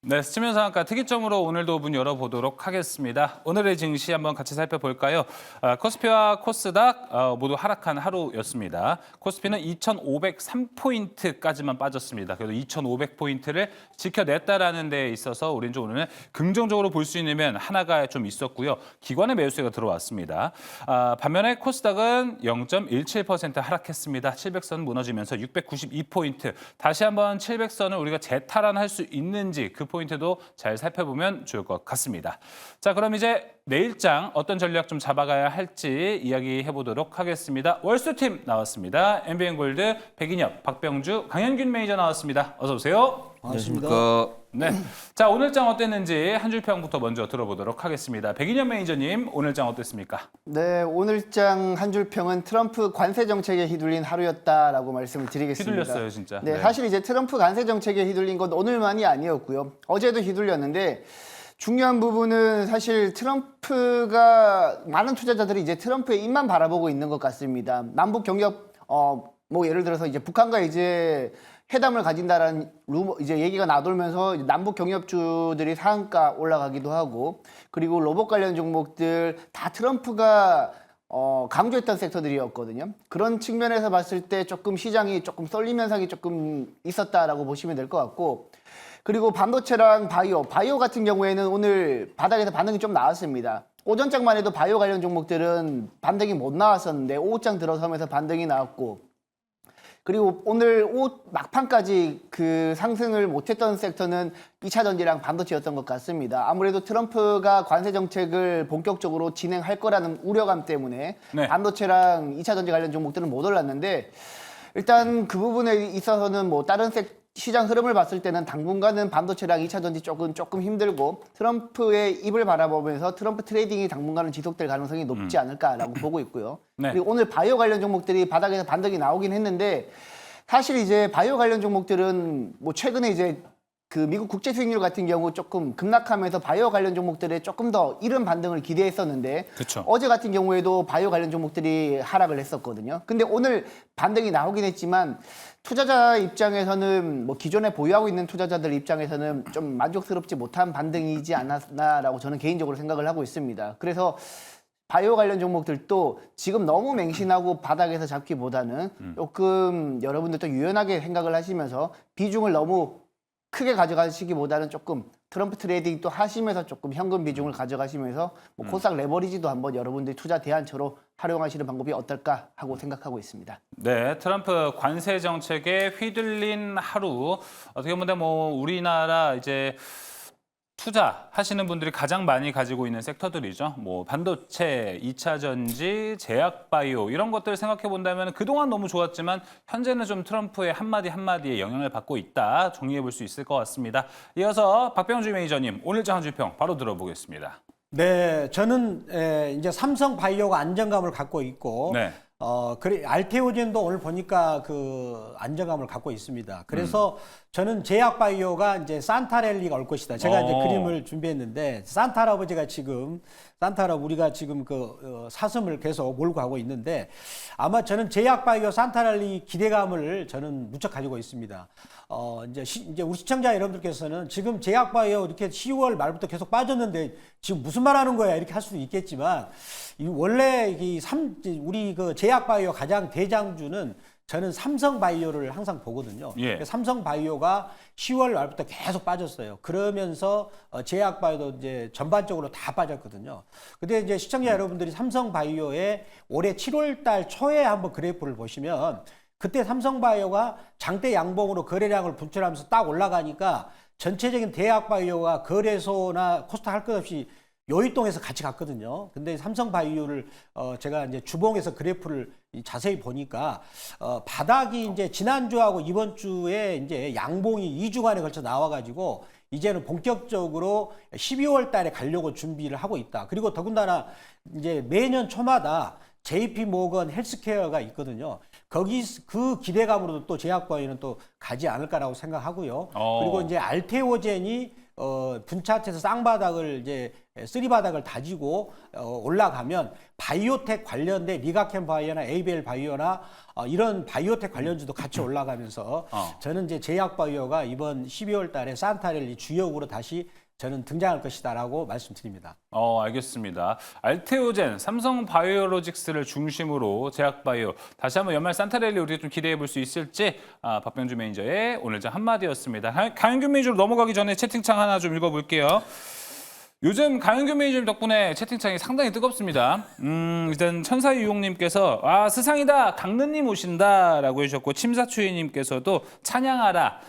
네, 스치면 상한가 특이점으로 오늘도 문 열어보도록 하겠습니다. 오늘의 증시 한번 같이 살펴볼까요? 코스피와 코스닥 모두 하락한 하루였습니다. 코스피는 2,503포인트까지만 빠졌습니다. 그래도 2,500포인트를 지켜냈다라는 데 있어서 우리는 좀 오늘 긍정적으로 볼 수 있는 면 하나가 좀 있었고요. 기관의 매수세가 들어왔습니다. 반면에 코스닥은 0.17% 하락했습니다. 700선 무너지면서 692포인트. 다시 한번 700선을 우리가 재탈환할 수 있는지 그 포인트도 잘 살펴보면 좋을 것 같습니다. 자, 그럼 이제 내일장 어떤 전략 좀 잡아가야 할지 이야기해 보도록 하겠습니다. 월수팀 나왔습니다. MBN골드 백인엽, 박병주, 강현균 매니저 나왔습니다. 어서 오세요. 안녕하십니까. 네, 자 오늘장 어땠는지 한 줄 평부터 먼저 들어보도록 하겠습니다. 백인엽 매니저님, 오늘장 어땠습니까? 네, 오늘장 한 줄 평은 트럼프 관세 정책에 휘둘린 하루였다라고 말씀을 드리겠습니다. 휘둘렸어요, 진짜. 네, 사실 이제 트럼프 관세 정책에 휘둘린 건 오늘만이 아니었고요. 어제도 휘둘렸는데 중요한 부분은 사실 트럼프가 많은 투자자들이 이제 트럼프의 입만 바라보고 있는 것 같습니다. 남북 경협 뭐 예를 들어서 이제 북한과 이제 회담을 가진다라는 루머 이제 얘기가 나돌면서 남북 경협주들이 상한가 올라가기도 하고 그리고 로봇 관련 종목들 다 트럼프가 강조했던 섹터들이었거든요. 그런 측면에서 봤을 때 조금 시장이 조금 쏠림 현상이 조금 있었다라고 보시면 될 것 같고 그리고 반도체랑 바이오 같은 경우에는 오늘 바닥에서 반등이 좀 나왔습니다. 오전장만 해도 바이오 관련 종목들은 반등이 못 나왔었는데 오후장 들어서면서 반등이 나왔고 그리고 오늘 막판까지 그 상승을 못했던 섹터는 2차 전지랑 반도체였던 것 같습니다. 아무래도 트럼프가 관세 정책을 본격적으로 진행할 거라는 우려감 때문에 네. 반도체랑 2차 전지 관련 종목들은 못 올랐는데 일단 그 부분에 있어서는 뭐 다른 시장 흐름을 봤을 때는 당분간은 반도체랑 2차 전지 쪽은 조금 힘들고 트럼프의 입을 바라보면서 트럼프 트레이딩이 당분간은 지속될 가능성이 높지 않을까라고 보고 있고요. 네. 그리고 오늘 바이오 관련 종목들이 바닥에서 반등이 나오긴 했는데 사실 이제 바이오 관련 종목들은 뭐 최근에 이제 그 미국 국제 수익률 같은 경우 조금 급락하면서 바이오 관련 종목들에 조금 더 이른 반등을 기대했었는데 그쵸. 어제 같은 경우에도 바이오 관련 종목들이 하락을 했었거든요. 근데 오늘 반등이 나오긴 했지만 투자자 입장에서는 뭐 기존에 보유하고 있는 투자자들 입장에서는 좀 만족스럽지 못한 반등이지 않았나라고 저는 개인적으로 생각을 하고 있습니다. 그래서 바이오 관련 종목들도 지금 너무 맹신하고 바닥에서 잡기보다는 조금 여러분들도 유연하게 생각을 하시면서 비중을 너무 크게 가져가시기보다는 조금 트럼프 트레이딩 또 하시면서 조금 현금 비중을 가져가시면서 뭐 코스닥 레버리지도 한번 여러분들이 투자 대안처로 활용하시는 방법이 어떨까 하고 생각하고 있습니다. 네, 트럼프 관세 정책에 휘둘린 하루. 어떻게 보면 뭐 우리나라 이제 투자하시는 분들이 가장 많이 가지고 있는 섹터들이죠. 뭐 반도체, 2차 전지, 제약 바이오 이런 것들을 생각해 본다면 그동안 너무 좋았지만 현재는 좀 트럼프의 한마디에 영향을 받고 있다. 정리해 볼 수 있을 것 같습니다. 이어서 박병주 매니저님 오늘장 한 주평 바로 들어보겠습니다. 네, 저는 이제 삼성 바이오가 안정감을 갖고 있고, 네. 그래 알테오젠도 오늘 보니까 그 안정감을 갖고 있습니다. 그래서 저는 제약 바이오가 이제 산타랠리가 올 것이다. 제가 이제 그림을 준비했는데 산타 할아버지가 지금 우리가 지금 그 사슴을 계속 몰고 가고 있는데 아마 저는 제약 바이오 산타랠리 기대감을 저는 무척 가지고 있습니다. 이제 우리 시청자 여러분들께서는 지금 제약 바이오 이렇게 10월 말부터 계속 빠졌는데 지금 무슨 말 하는 거야 이렇게 할 수도 있겠지만 원래 우리 그 제약 바이오 가장 대장주는 저는 삼성 바이오를 항상 보거든요. 예. 삼성 바이오가 10월 말부터 계속 빠졌어요. 그러면서 제약 바이오도 이제 전반적으로 다 빠졌거든요. 근데 이제 시청자 여러분들이 삼성 바이오의 올해 7월 달 초에 한번 그래프를 보시면 그때 삼성 바이오가 장대 양봉으로 거래량을 분출하면서 딱 올라가니까 전체적인 대학 바이오가 거래소나 코스닥 할 것 없이 요이동에서 같이 갔거든요. 근데 삼성 바이오를 제가 이제 주봉에서 그래프를 자세히 보니까 바닥이 이제 지난주하고 이번 주에 이제 양봉이 2주간에 걸쳐 나와가지고 이제는 본격적으로 12월 달에 가려고 준비를 하고 있다. 그리고 더군다나 이제 매년 초마다 JP 모건 헬스케어가 있거든요. 거기 그 기대감으로도 또 제약바이오는 또 가지 않을까라고 생각하고요. 그리고 이제 알테오젠이 분차트에서 쌍바닥을 이제 쓰리바닥을 다지고 올라가면 바이오텍 관련된 리가켄 바이오나 에이벨 바이오나 이런 바이오텍 관련주도 같이 올라가면서 저는 이제 제약 바이오가 이번 12월 달에 산타랠리 주역으로 다시 저는 등장할 것이다라고 말씀드립니다. 알겠습니다. 알테오젠, 삼성 바이오로직스를 중심으로 제약바이오 다시 한번 연말 산타랠리 우리가 좀 기대해 볼 수 있을지 박병주 매니저의 오늘장 한마디였습니다. 강윤규 매니저로 넘어가기 전에 채팅창 하나 좀 읽어볼게요. 요즘 강윤규 매니저님 덕분에 채팅창이 상당히 뜨겁습니다. 일단 천사유용님께서 스상이다 강느님 오신다라고 해주셨고 침사추이님께서도 찬양하라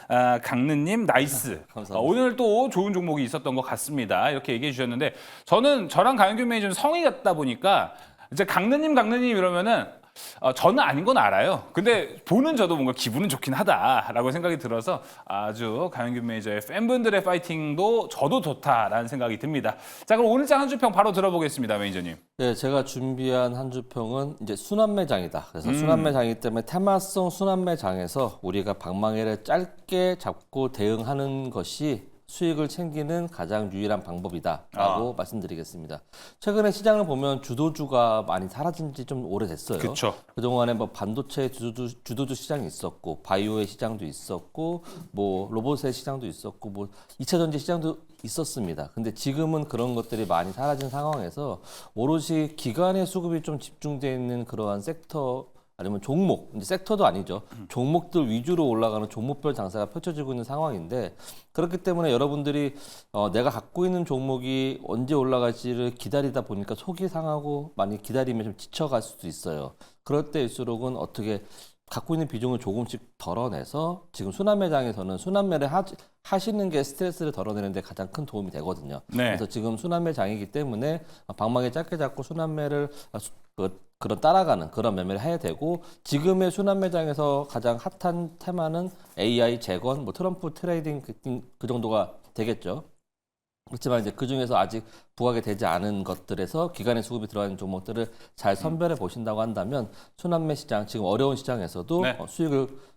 강느님 나이스. 감사합니다. 오늘 또 좋은 종목이 있었던 것 같습니다. 이렇게 얘기해 주셨는데 저랑 강윤규 매니저는 성이 같다 보니까 이제 강느님 이러면은 저는 아닌 건 알아요. 근데 보는 저도 뭔가 기분은 좋긴 하다라고 생각이 들어서 아주 강윤규 매니저의 팬분들의 파이팅도 저도 좋다라는 생각이 듭니다. 자, 그럼 오늘장 한 주평 바로 들어보겠습니다, 매니저님. 네, 제가 준비한 한 주평은 이제 순환매장이다. 그래서 순환매장이기 때문에 테마성 순환매장에서 우리가 방망이를 짧게 잡고 대응하는 것이 수익을 챙기는 가장 유일한 방법이다라고 말씀드리겠습니다. 최근에 시장을 보면 주도주가 많이 사라진 지 좀 오래됐어요. 그렇죠. 그동안에 뭐 반도체 주도주 시장이 있었고 바이오의 시장도 있었고 뭐 로봇의 시장도 있었고 뭐 2차 전지 시장도 있었습니다. 근데 지금은 그런 것들이 많이 사라진 상황에서 오롯이 기관의 수급이 좀 집중되어 있는 그러한 섹터 아니면 종목, 이제 섹터도 아니죠. 종목들 위주로 올라가는 종목별 장사가 펼쳐지고 있는 상황인데 그렇기 때문에 여러분들이 내가 갖고 있는 종목이 언제 올라갈지를 기다리다 보니까 속이 상하고 많이 기다리면 좀 지쳐갈 수도 있어요. 그럴 때일수록은 어떻게 갖고 있는 비중을 조금씩 덜어내서 지금 순환매장에서는 순환매를 하시는 게 스트레스를 덜어내는 데 가장 큰 도움이 되거든요. 네. 그래서 지금 순환매장이기 때문에 방망이 짧게 잡고 순환매를 그런 따라가는 그런 매매를 해야 되고 지금의 순환매장에서 가장 핫한 테마는 AI 재건, 뭐 트럼프 트레이딩 그 정도가 되겠죠. 그렇지만 이제 그 중에서 아직 부각이 되지 않은 것들에서 기관의 수급이 들어가는 종목들을 잘 선별해 보신다고 한다면 순환매 시장 지금 어려운 시장에서도 네.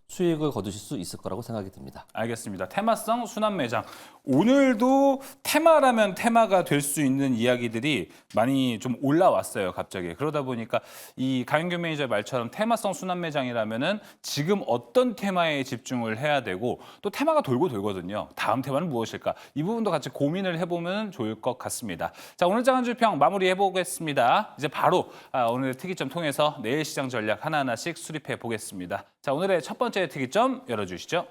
수익을 거두실 수 있을 거라고 생각이 듭니다. 알겠습니다. 테마성 순환매장. 오늘도 테마라면 테마가 될 수 있는 이야기들이 많이 좀 올라왔어요, 갑자기. 그러다 보니까 이 강윤규 매니저의 말처럼 테마성 순환매장이라면은 지금 어떤 테마에 집중을 해야 되고 또 테마가 돌고 돌거든요. 다음 테마는 무엇일까? 이 부분도 같이 고민을 해보면 좋을 것 같습니다. 자, 오늘 장 한 주평 마무리해보겠습니다. 이제 바로 오늘의 특이점 통해서 내일 시장 전략 하나하나씩 수립해 보겠습니다. 자, 오늘의 첫 번째 특이점 열어주시죠.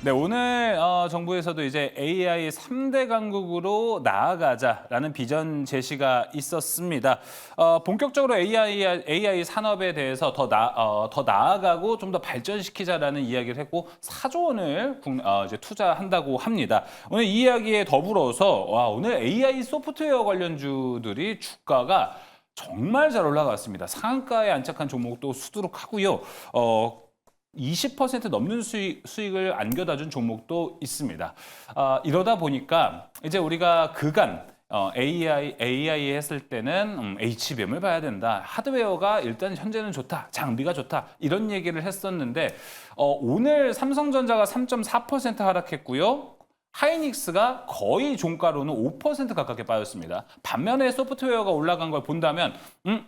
네, 오늘 정부에서도 이제 AI 3대 강국으로 나아가자라는 비전 제시가 있었습니다. 본격적으로 AI 산업에 대해서 더 나아가고 좀 더 발전시키자라는 이야기를 했고 4조 원을 이제 투자한다고 합니다. 오늘 이 이야기에 더불어서 오늘 AI 소프트웨어 관련주들이 주가가 정말 잘 올라갔습니다. 상한가에 안착한 종목도 수두룩하고요. 20% 넘는 수익을 안겨다준 종목도 있습니다. 이러다 보니까 이제 우리가 그간 AI 했을 때는 HBM을 봐야 된다. 하드웨어가 일단 현재는 좋다. 장비가 좋다. 이런 얘기를 했었는데 오늘 삼성전자가 3.4% 하락했고요. 하이닉스가 거의 종가로는 5% 가깝게 빠졌습니다. 반면에 소프트웨어가 올라간 걸 본다면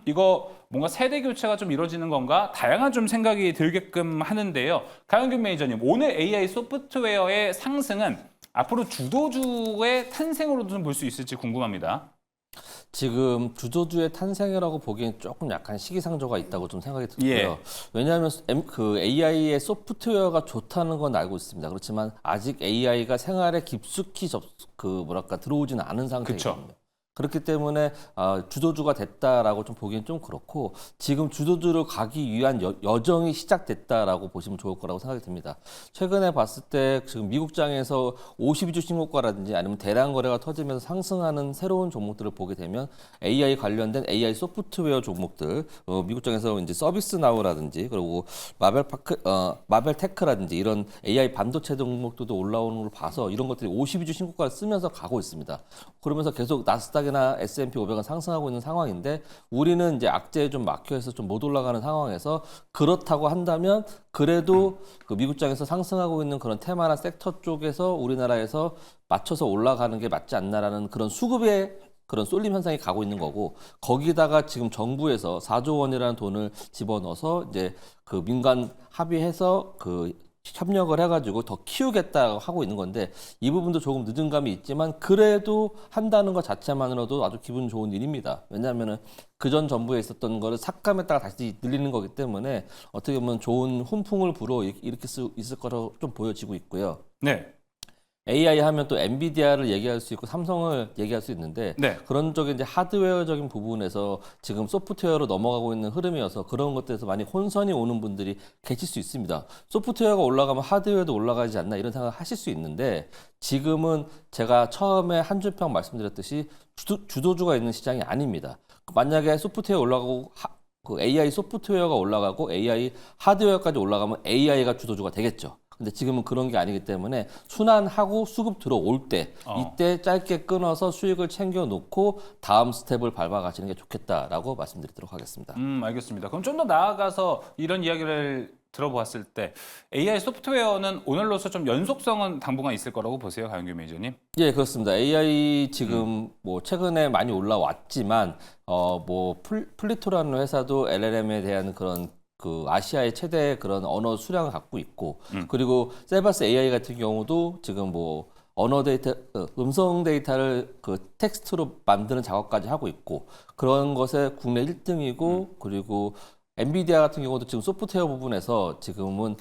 이거 뭔가 세대 교체가 좀 이루어지는 건가? 다양한 좀 생각이 들게끔 하는데요. 강윤규 매니저님, 오늘 AI 소프트웨어의 상승은 앞으로 주도주의 탄생으로도 좀 볼 수 있을지 궁금합니다. 지금 주도주의 탄생이라고 보기엔 조금 약간 시기상조가 있다고 좀 생각이 들고요. 예. 왜냐하면 그 AI의 소프트웨어가 좋다는 건 알고 있습니다. 그렇지만 아직 AI가 생활에 깊숙이 들어오지는 않은 상태거든요. 그쵸. 그렇기 때문에 주도주가 됐다라고 좀 보기엔 좀 그렇고 지금 주도주로 가기 위한 여정이 시작됐다라고 보시면 좋을 거라고 생각이 듭니다. 최근에 봤을 때 지금 미국장에서 52주 신고가라든지 아니면 대량 거래가 터지면서 상승하는 새로운 종목들을 보게 되면 AI 관련된 AI 소프트웨어 종목들 미국장에서 이제 서비스 나우라든지 그리고 마벨테크라든지 이런 AI 반도체 종목들도 올라오는 걸 봐서 이런 것들이 52주 신고가를 쓰면서 가고 있습니다. 그러면서 계속 나스닥 코스닥이나 S&P 500은 상승하고 있는 상황인데 우리는 이제 악재에 좀 막혀서 좀 못 올라가는 상황에서 그렇다고 한다면 그래도 그 미국장에서 상승하고 있는 그런 테마나 섹터 쪽에서 우리나라에서 맞춰서 올라가는 게 맞지 않나라는 그런 수급의 그런 쏠림 현상이 가고 있는 거고 거기다가 지금 정부에서 4조 원이라는 돈을 집어넣어서 이제 그 민간 합의해서 그 협력을 해가지고 더 키우겠다고 하고 있는 건데 이 부분도 조금 늦은 감이 있지만 그래도 한다는 것 자체만으로도 아주 기분 좋은 일입니다. 왜냐하면은 그전 정부에 있었던 거를 삭감했다가 다시 늘리는 거기 때문에 어떻게 보면 좋은 훈풍을 불어일으킬 수 있을 거라고 좀 보여지고 있고요. 네. AI 하면 또 엔비디아를 얘기할 수 있고 삼성을 얘기할 수 있는데 네. 그런 쪽에 이제 하드웨어적인 부분에서 지금 소프트웨어로 넘어가고 있는 흐름이어서 그런 것들에서 많이 혼선이 오는 분들이 계실 수 있습니다. 소프트웨어가 올라가면 하드웨어도 올라가지 않나 이런 생각을 하실 수 있는데 지금은 제가 처음에 한 줄평 말씀드렸듯이 주도주가 있는 시장이 아닙니다. 만약에 소프트웨어 올라가고 그 AI 소프트웨어가 올라가고 AI 하드웨어까지 올라가면 AI가 주도주가 되겠죠. 근데 지금은 그런 게 아니기 때문에 순환하고 수급 들어올 때 이때 짧게 끊어서 수익을 챙겨 놓고 다음 스텝을 밟아가시는 게 좋겠다라고 말씀드리도록 하겠습니다. 알겠습니다. 그럼 좀 더 나아가서 이런 이야기를 들어보았을 때 AI 소프트웨어는 오늘로서 좀 연속성은 당분간 있을 거라고 보세요, 강윤규 매니저님? 예, 그렇습니다. AI 지금 뭐 최근에 많이 올라왔지만 뭐 플리토라는 회사도 LLM에 대한 그런 그 아시아의 최대 그런 언어 수량을 갖고 있고 그리고 셀바스 AI 같은 경우도 지금 뭐 언어 데이터, 음성 데이터를 그 텍스트로 만드는 작업까지 하고 있고 그런 것에 국내 1등이고 그리고 엔비디아 같은 경우도 지금 소프트웨어 부분에서 지금은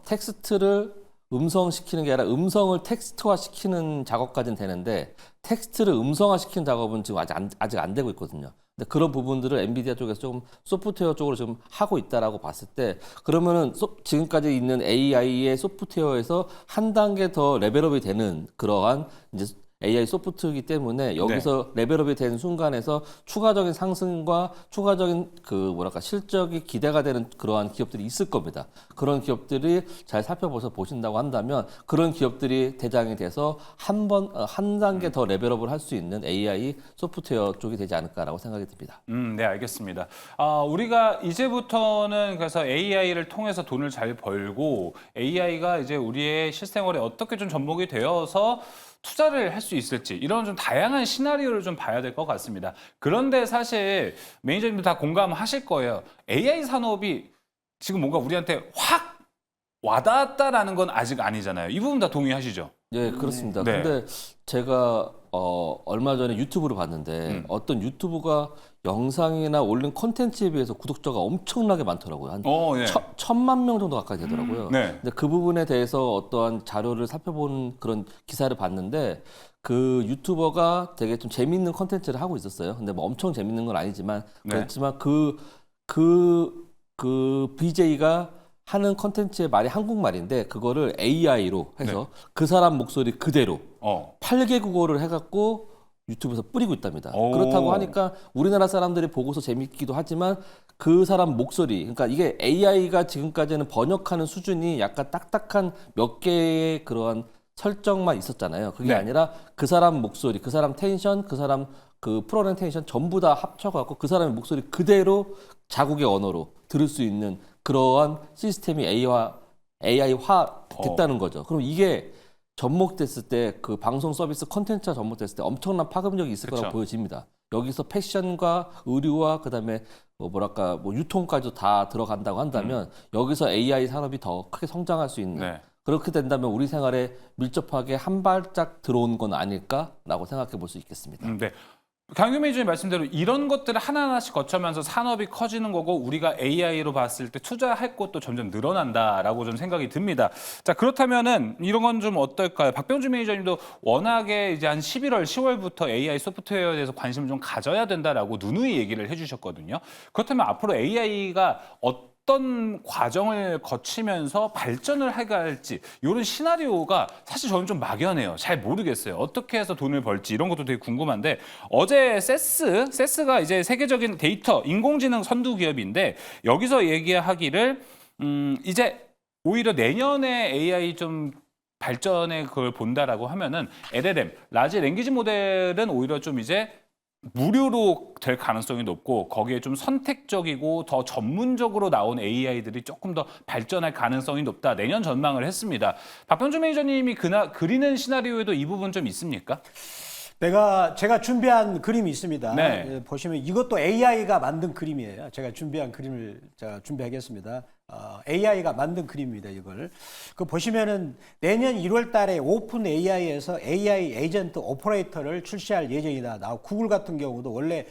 텍스트를 음성시키는 게 아니라 음성을 텍스트화 시키는 작업까지는 되는데 텍스트를 음성화 시키는 작업은 지금 아직 안 되고 있거든요. 근데 그런 부분들을 엔비디아 쪽에서 조금 소프트웨어 쪽으로 좀 하고 있다라고 봤을 때 그러면은 지금까지 있는 AI의 소프트웨어에서 한 단계 더 레벨업이 되는 그러한 이제 AI 소프트이기 때문에 여기서 레벨업이 되는 순간에서 추가적인 상승과 추가적인 그 뭐랄까 실적이 기대가 되는 그러한 기업들이 있을 겁니다. 그런 기업들이 잘 살펴봐서 보신다고 한다면 그런 기업들이 대장이 돼서 한 단계 더 레벨업을 할 수 있는 AI 소프트웨어 쪽이 되지 않을까라고 생각이 듭니다. 네, 알겠습니다. 우리가 이제부터는 그래서 AI를 통해서 돈을 잘 벌고 AI가 이제 우리의 실생활에 어떻게 좀 접목이 되어서 투자를 할 수 있을지 이런 좀 다양한 시나리오를 좀 봐야 될 것 같습니다. 그런데 사실 매니저님도 다 공감하실 거예요. AI 산업이 지금 뭔가 우리한테 확 와닿았다라는 건 아직 아니잖아요. 이 부분 다 동의하시죠? 예, 그렇습니다. 네. 근데 제가 얼마 전에 유튜브를 봤는데 어떤 유튜브가 영상이나 올린 콘텐츠에 비해서 구독자가 엄청나게 많더라고요. 한 예. 1,000만 명 정도 가까이 되더라고요. 네. 근데 그 부분에 대해서 어떠한 자료를 살펴보는 그런 기사를 봤는데 그 유튜버가 되게 좀 재밌는 콘텐츠를 하고 있었어요. 근데 뭐 엄청 재밌는 건 아니지만 그렇지만 그 BJ가 하는 컨텐츠의 말이 한국말인데 그거를 AI로 해서 그 사람 목소리 그대로 8개 국어를 해갖고 유튜브에서 뿌리고 있답니다. 그렇다고 하니까 우리나라 사람들이 보고서 재밌기도 하지만 그 사람 목소리, 그러니까 이게 AI가 지금까지는 번역하는 수준이 약간 딱딱한 몇 개의 그러한 설정만 있었잖아요. 그게 아니라 그 사람 목소리, 그 사람 텐션, 그 사람 그 프로그램 텐션 전부 다 합쳐갖고 그 사람의 목소리 그대로 자국의 언어로 들을 수 있는 그러한 시스템이 AI화 됐다는 거죠. 그럼 이게 접목됐을 때 그 방송 서비스 콘텐츠가 접목됐을 때 엄청난 파급력이 있을 거라고 보여집니다. 여기서 패션과 의류와 그다음에 뭐랄까 뭐 유통까지도 다 들어간다고 한다면 여기서 AI 산업이 더 크게 성장할 수 있는 그렇게 된다면 우리 생활에 밀접하게 한 발짝 들어온 건 아닐까라고 생각해 볼 수 있겠습니다. 네. 강규 매니저님 말씀대로 이런 것들을 하나하나씩 거쳐면서 산업이 커지는 거고 우리가 AI로 봤을 때 투자할 곳도 점점 늘어난다라고 좀 생각이 듭니다. 자, 그렇다면은 이런 건 좀 어떨까요? 박병주 매니저님도 워낙에 이제 한 11월, 10월부터 AI 소프트웨어에 대해서 관심을 좀 가져야 된다라고 누누이 얘기를 해주셨거든요. 그렇다면 앞으로 AI가 어떤 과정을 거치면서 발전을 해갈지 이런 시나리오가 사실 저는 좀 막연해요. 잘 모르겠어요. 어떻게 해서 돈을 벌지 이런 것도 되게 궁금한데 어제 세스가 이제 세계적인 데이터 인공지능 선두 기업인데 여기서 얘기하기를 이제 오히려 내년에 AI 좀 발전의 그걸 본다라고 하면은 LLM, 라지 랭귀지 모델은 오히려 좀 이제 무료로 될 가능성이 높고 거기에 좀 선택적이고 더 전문적으로 나온 AI들이 조금 더 발전할 가능성이 높다. 내년 전망을 했습니다. 박병준 매니저님이 그리는 시나리오에도 이 부분 좀 있습니까? 제가 준비한 그림이 있습니다. 네. 예, 보시면 이것도 AI가 만든 그림이에요. 제가 준비한 그림을 제가 준비하겠습니다. AI가 만든 그림입니다. 이걸 보시면은 내년 1월 달에 오픈 AI에서 AI 에이전트 오퍼레이터를 출시할 예정이다. 구글 같은 경우도 원래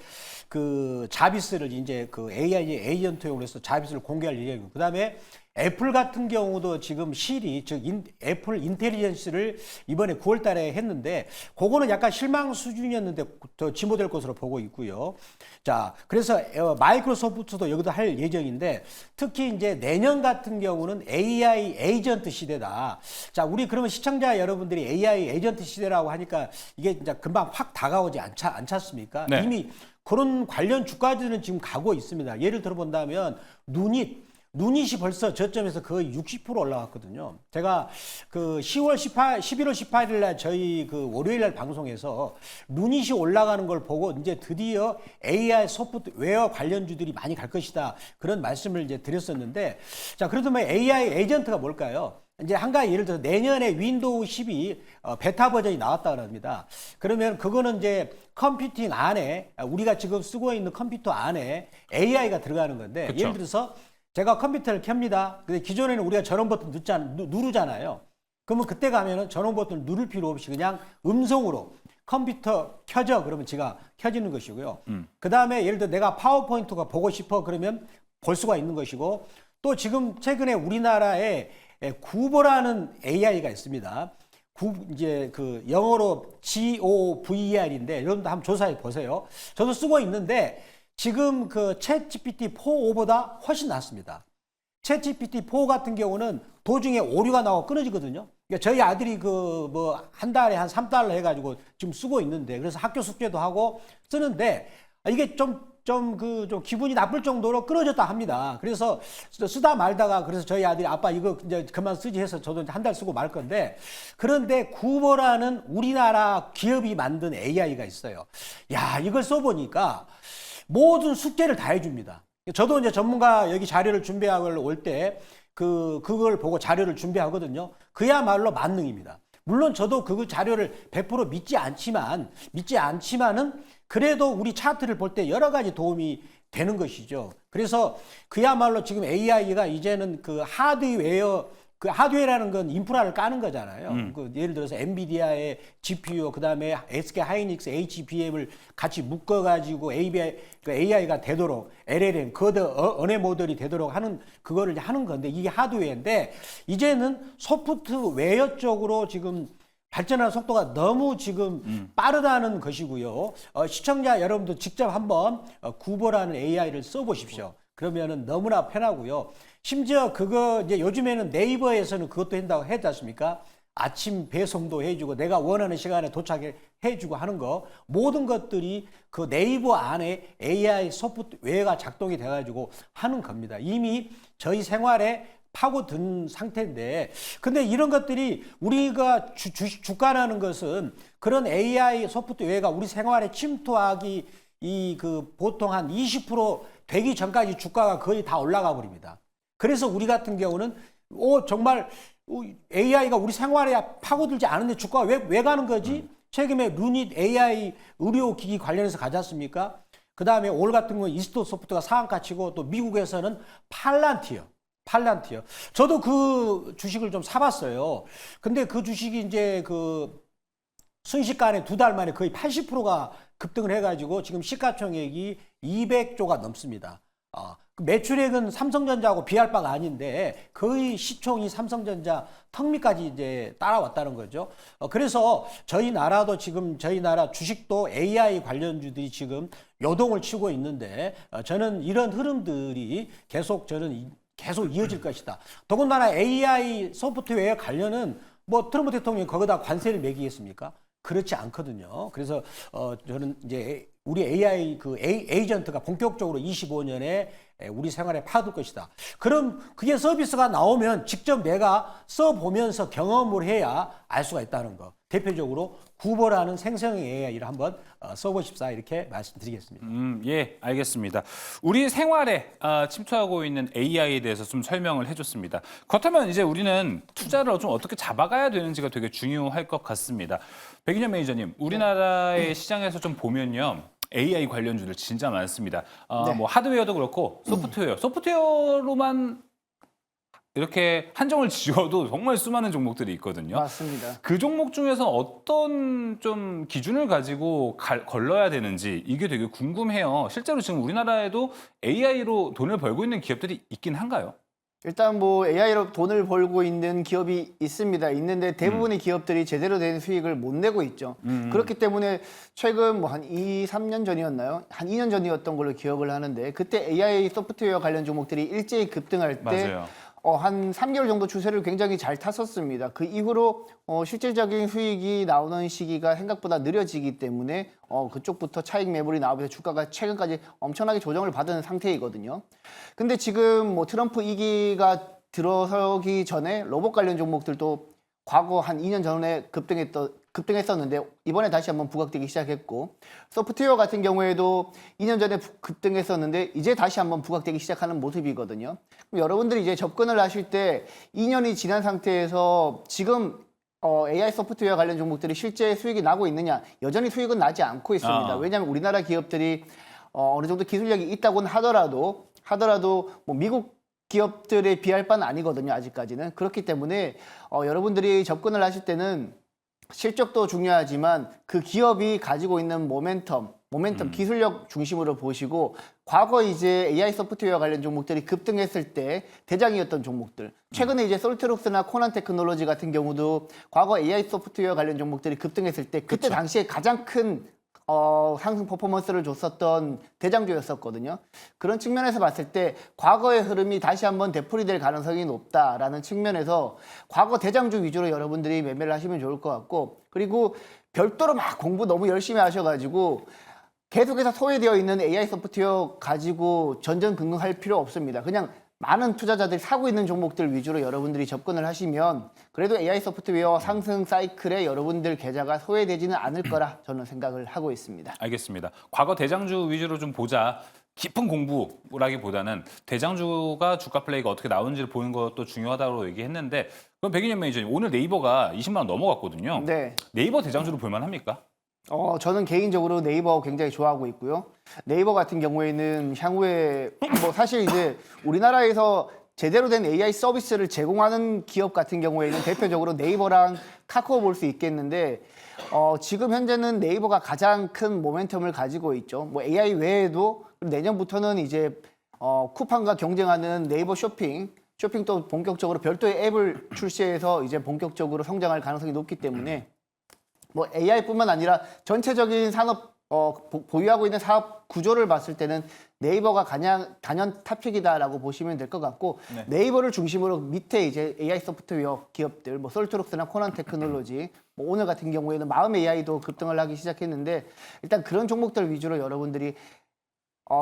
그 자비스를 이제 그 AI 에이전트용으로 해서 자비스를 공개할 예정이고, 그다음에 애플 같은 경우도 지금 시리, 즉 애플 인텔리전스를 이번에 9월 달에 했는데 그거는 약간 실망 수준이었는데 더 진보될 것으로 보고 있고요. 자, 그래서 마이크로소프트도 여기도 할 예정인데 특히 이제 내년 같은 경우는 AI 에이전트 시대다. 자, 우리 그러면 시청자 여러분들이 AI 에이전트 시대라고 하니까 이게 이제 금방 확 다가오지 않지 않습니까? 네. 이미 그런 관련 주가들은 지금 가고 있습니다. 예를 들어본다면 누닛이 벌써 저점에서 거의 60% 올라갔거든요. 제가 그 11월 18일 날 저희 그 월요일 날 방송에서 누닛이 올라가는 걸 보고 이제 드디어 AI 소프트웨어 관련주들이 많이 갈 것이다. 그런 말씀을 이제 드렸었는데, 자, 그래도 AI 에이전트가 뭘까요? 이제 한 가지 예를 들어서 내년에 윈도우 12 베타 버전이 나왔다 그럽니다. 그러면 그거는 이제 컴퓨팅 안에 우리가 지금 쓰고 있는 컴퓨터 안에 AI가 들어가는 건데, 그쵸. 예를 들어서 제가 컴퓨터를 켭니다. 근데 기존에는 우리가 전원 버튼 누르잖아요. 그러면 그때 가면은 전원 버튼을 누를 필요 없이 그냥 음성으로 컴퓨터 켜져 그러면 제가 켜지는 것이고요. 그 다음에 예를 들어 내가 파워포인트가 보고 싶어 그러면 볼 수가 있는 것이고, 또 지금 최근에 우리나라에 구버라는 AI가 있습니다. 이제 그 영어로 GOVER인데 여러분도 한번 조사해 보세요. 저도 쓰고 있는데 지금 그 챗 GPT-4보다 훨씬 낫습니다. 챗 GPT-4 같은 경우는 도중에 오류가 나오고 끊어지거든요. 그러니까 저희 아들이 그 뭐 한 달에 한 $3 해가지고 지금 쓰고 있는데, 그래서 학교 숙제도 하고 쓰는데 이게 좀 기분이 나쁠 정도로 끊어졌다 합니다. 그래서 쓰다 말다가 그래서 저희 아들이 아빠 이거 이제 그만 쓰지 해서 저도 한 달 쓰고 말 건데, 그런데 구버라는 우리나라 기업이 만든 AI가 있어요. 야, 이걸 써보니까 모든 숙제를 다 해줍니다. 저도 이제 전문가 여기 자료를 준비하고 올 때 그걸 보고 자료를 준비하거든요. 그야말로 만능입니다. 물론 저도 그 자료를 100% 믿지 않지만은 그래도 우리 차트를 볼 때 여러 가지 도움이 되는 것이죠. 그래서 그야말로 지금 AI가 이제는 그 하드웨어라는 건 인프라를 까는 거잖아요. 그 예를 들어서 엔비디아의 GPU, 그다음에 SK 하이닉스 HBM을 같이 묶어가지고 AI가 되도록 LLM, 언어 모델이 되도록 하는 그거를 하는 건데, 이게 하드웨어인데 이제는 소프트웨어 쪽으로 지금 발전하는 속도가 너무 지금 빠르다는 것이고요. 시청자 여러분도 직접 한번 구버라는 AI를 써보십시오. 그러면은 너무나 편하고요. 심지어 그거 이제 요즘에는 네이버에서는 그것도 한다고 했지 않습니까? 아침 배송도 해주고 내가 원하는 시간에 도착해주고 하는 거, 모든 것들이 그 네이버 안에 AI 소프트웨어가 작동이 돼가지고 하는 겁니다. 이미 저희 생활에 파고든 상태인데, 근데 이런 것들이 우리가 주가라는 것은 그런 AI 소프트웨어가 우리 생활에 침투하기 보통 한 20% 되기 전까지 주가가 거의 다 올라가 버립니다. 그래서 우리 같은 경우는 정말 AI가 우리 생활에 파고들지 않은데 주가가 왜 가는 거지? 최근에 루닛 AI 의료기기 관련해서 가지 않습니까? 그 다음에 올 같은 경우는 이스토 소프트가 상한가 치고, 또 미국에서는 팔란티어. 저도 그 주식을 좀 사봤어요. 근데 그 주식이 이제 순식간에 2달 만에 거의 80%가 급등을 해가지고 지금 시가총액이 200조가 넘습니다. 매출액은 삼성전자하고 비할 바가 아닌데 거의 시총이 삼성전자 턱밑까지 이제 따라왔다는 거죠. 그래서 저희 나라 주식도 AI 관련주들이 지금 요동을 치고 있는데, 저는 이런 흐름들이 계속 이어질 것이다. 더군다나 AI 소프트웨어 관련은 뭐 트럼프 대통령이 거기다 관세를 매기겠습니까? 그렇지 않거든요. 그래서 저는 이제 우리 AI 에이전트가 본격적으로 25년에 우리 생활에 파고들 것이다. 그럼 그게 서비스가 나오면 직접 내가 써보면서 경험을 해야 알 수가 있다는 거. 대표적으로 구보라는 생성형 AI를 한번 써보십사 이렇게 말씀드리겠습니다. 예, 알겠습니다. 우리 생활에 침투하고 있는 AI에 대해서 좀 설명을 해줬습니다. 그렇다면 이제 우리는 투자를 좀 어떻게 잡아가야 되는지가 되게 중요할 것 같습니다. 백인현 매니저님, 우리나라의 시장에서 좀 보면요. AI 관련주들 진짜 많습니다. 네. 뭐 하드웨어도 그렇고 소프트웨어로만 이렇게 한정을 지어도 정말 수많은 종목들이 있거든요. 맞습니다. 그 종목 중에서 어떤 좀 기준을 가지고 걸러야 되는지 이게 되게 궁금해요. 실제로 지금 우리나라에도 AI로 돈을 벌고 있는 기업들이 있긴 한가요? 일단 뭐 AI로 돈을 벌고 있는 기업이 있습니다. 있는데 대부분의 기업들이 제대로 된 수익을 못 내고 있죠. 그렇기 때문에 최근 뭐 한 3년 전이었나요? 한 2년 전이었던 걸로 기억을 하는데 그때 AI 소프트웨어 관련 종목들이 일제히 급등할 때 맞아요. 한 3개월 정도 추세를 굉장히 잘 탔었습니다. 그 이후로 실질적인 수익이 나오는 시기가 생각보다 느려지기 때문에 그쪽부터 차익 매물이 나오면서 주가가 최근까지 엄청나게 조정을 받은 상태이거든요. 근데 지금 뭐 트럼프 2기가 들어서기 전에 로봇 관련 종목들도 과거 한 2년 전에 급등했었는데 이번에 다시 한번 부각되기 시작했고 소프트웨어 같은 경우에도 2년 전에 급등했었는데 이제 다시 한번 부각되기 시작하는 모습이거든요. 그럼 여러분들이 이제 접근을 하실 때 2년이 지난 상태에서 지금 AI 소프트웨어 관련 종목들이 실제 수익이 나고 있느냐? 여전히 수익은 나지 않고 있습니다. 왜냐하면 우리나라 기업들이 어느 정도 기술력이 있다고는 하더라도 뭐 미국 기업들에 비할 바는 아니거든요. 아직까지는. 그렇기 때문에 여러분들이 접근을 하실 때는 실적도 중요하지만 그 기업이 가지고 있는 모멘텀 기술력 중심으로 보시고 과거 이제 AI 소프트웨어 관련 종목들이 급등했을 때 대장이었던 종목들 최근에 이제 솔트록스나 코난 테크놀로지 같은 경우도 과거 AI 소프트웨어 관련 종목들이 급등했을 때 그때 당시에 가장 큰 상승 퍼포먼스를 줬었던 대장주였었거든요. 그런 측면에서 봤을 때 과거의 흐름이 다시 한번 되풀이될 가능성이 높다라는 측면에서 과거 대장주 위주로 여러분들이 매매를 하시면 좋을 것 같고 그리고 별도로 막 공부 너무 열심히 하셔가지고 계속해서 소외되어 있는 AI 소프트웨어 가지고 전전긍긍할 필요 없습니다. 그냥 많은 투자자들이 사고 있는 종목들 위주로 여러분들이 접근을 하시면 그래도 AI 소프트웨어 상승 사이클에 여러분들 계좌가 소외되지는 않을 거라 저는 생각을 하고 있습니다. 알겠습니다. 과거 대장주 위주로 좀 보자. 깊은 공부라기보다는 대장주가 주가 플레이가 어떻게 나오는지를 보는 것도 중요하다고 얘기했는데 그럼 백인현 매니저님 오늘 네이버가 20만 원 넘어갔거든요. 네. 네이버 대장주로 볼만합니까? 저는 개인적으로 네이버 굉장히 좋아하고 있고요. 네이버 같은 경우에는 향후에 뭐 사실 이제 우리나라에서 제대로 된 AI 서비스를 제공하는 기업 같은 경우에는 대표적으로 네이버랑 카카오 볼 수 있겠는데 지금 현재는 네이버가 가장 큰 모멘텀을 가지고 있죠. 뭐 AI 외에도 내년부터는 이제 쿠팡과 경쟁하는 네이버 쇼핑도 본격적으로 별도의 앱을 출시해서 이제 본격적으로 성장할 가능성이 높기 때문에 뭐 AI뿐만 아니라 전체적인 산업 보유하고 있는 사업 구조를 봤을 때는 네이버가 단연 탑픽이다라고 보시면 될 것 같고 네. 네이버를 중심으로 밑에 이제 AI 소프트웨어 기업들 뭐 솔트록스나 코난 테크놀로지 뭐 오늘 같은 경우에는 마음 AI도 급등을 하기 시작했는데 일단 그런 종목들 위주로 여러분들이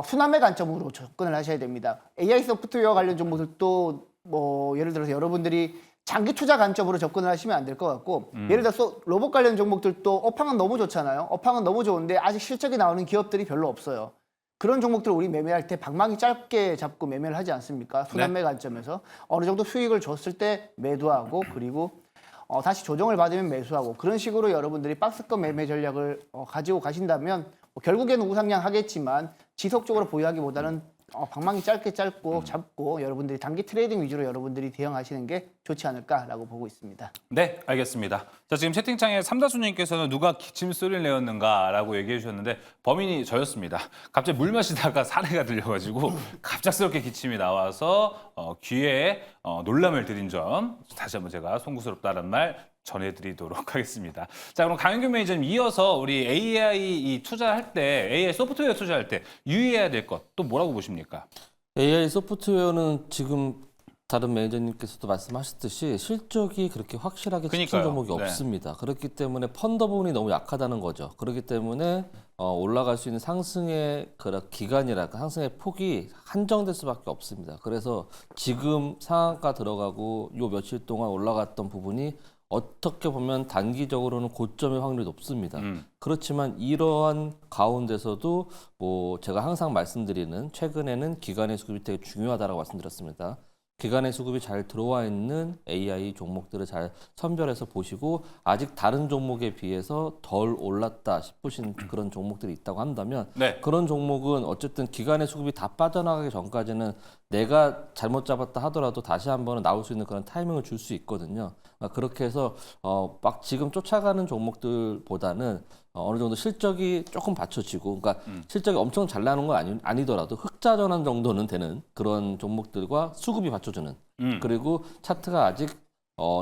순환매 관점으로 접근을 하셔야 됩니다. AI 소프트웨어 관련 종목들도 뭐 예를 들어서 여러분들이 장기 투자 관점으로 접근을 하시면 안 될 것 같고 예를 들어서 로봇 관련 종목들도 업황은 너무 좋잖아요. 업황은 너무 좋은데 아직 실적이 나오는 기업들이 별로 없어요. 그런 종목들을 우리 매매할 때 방망이 짧게 잡고 매매를 하지 않습니까? 순환매 관점에서 어느 정도 수익을 줬을 때 매도하고 그리고 다시 조정을 받으면 매수하고 그런 식으로 여러분들이 박스권 매매 전략을 가지고 가신다면 결국에는 우상향 하겠지만 지속적으로 보유하기보다는 방망이 짧게 잡고 여러분들이 단기 트레이딩 위주로 여러분들이 대응하시는 게 좋지 않을까라고 보고 있습니다. 네, 알겠습니다. 자, 지금 채팅창에 삼다수님께서는 누가 기침 소리를 내었는가라고 얘기해 주셨는데 범인이 저였습니다. 갑자기 물 마시다가 사례가 들려가지고 갑작스럽게 기침이 나와서 귀에 놀람을 드린 점 다시 한번 제가 송구스럽다는 말 전해드리도록 하겠습니다. 자, 그럼 강현규 매니저님 이어서 우리 AI 투자할 때, AI 소프트웨어 투자할 때 유의해야 될 것 또 뭐라고 보십니까? AI 소프트웨어는 지금 다른 매니저님께서도 말씀하셨듯이 실적이 그렇게 확실하게 찍힌 그러니까요. 종목이 네. 없습니다. 그렇기 때문에 펀더 부분이 너무 약하다는 거죠. 그렇기 때문에 올라갈 수 있는 상승의 그런 기간이랄까 상승의 폭이 한정될 수밖에 없습니다. 그래서 지금 상한가 들어가고 요 며칠 동안 올라갔던 부분이 어떻게 보면 단기적으로는 고점의 확률이 높습니다. 그렇지만 이러한 가운데서도 뭐 제가 항상 말씀드리는 최근에는 기관의 수급이 되게 중요하다라고 말씀드렸습니다. 기관의 수급이 잘 들어와 있는 AI 종목들을 잘 선별해서 보시고 아직 다른 종목에 비해서 덜 올랐다 싶으신 그런 종목들이 있다고 한다면 네. 그런 종목은 어쨌든 기관의 수급이 다 빠져나가기 전까지는 내가 잘못 잡았다 하더라도 다시 한번 나올 수 있는 그런 타이밍을 줄 수 있거든요. 그렇게 해서 막 지금 쫓아가는 종목들보다는 어느 정도 실적이 조금 받쳐지고, 그러니까 실적이 엄청 잘 나는 건 아니더라도 흑자 전환 정도는 되는 그런 종목들과 수급이 받쳐주는 그리고 차트가 아직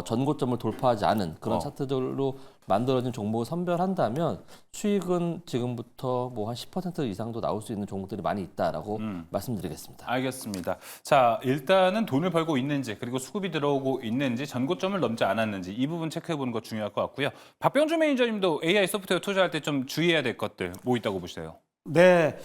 전고점을 돌파하지 않은 그런 차트들로 만들어진 종목을 선별한다면 수익은 지금부터 뭐 한 10% 이상도 나올 수 있는 종목들이 많이 있다라고 말씀드리겠습니다. 알겠습니다. 자, 일단은 돈을 벌고 있는지 그리고 수급이 들어오고 있는지 전고점을 넘지 않았는지 이 부분 체크해 보는 거 중요할 것 같고요. 박병주 매니저님도 AI 소프트웨어 투자할 때 좀 주의해야 될 것들 뭐 있다고 보세요? 네,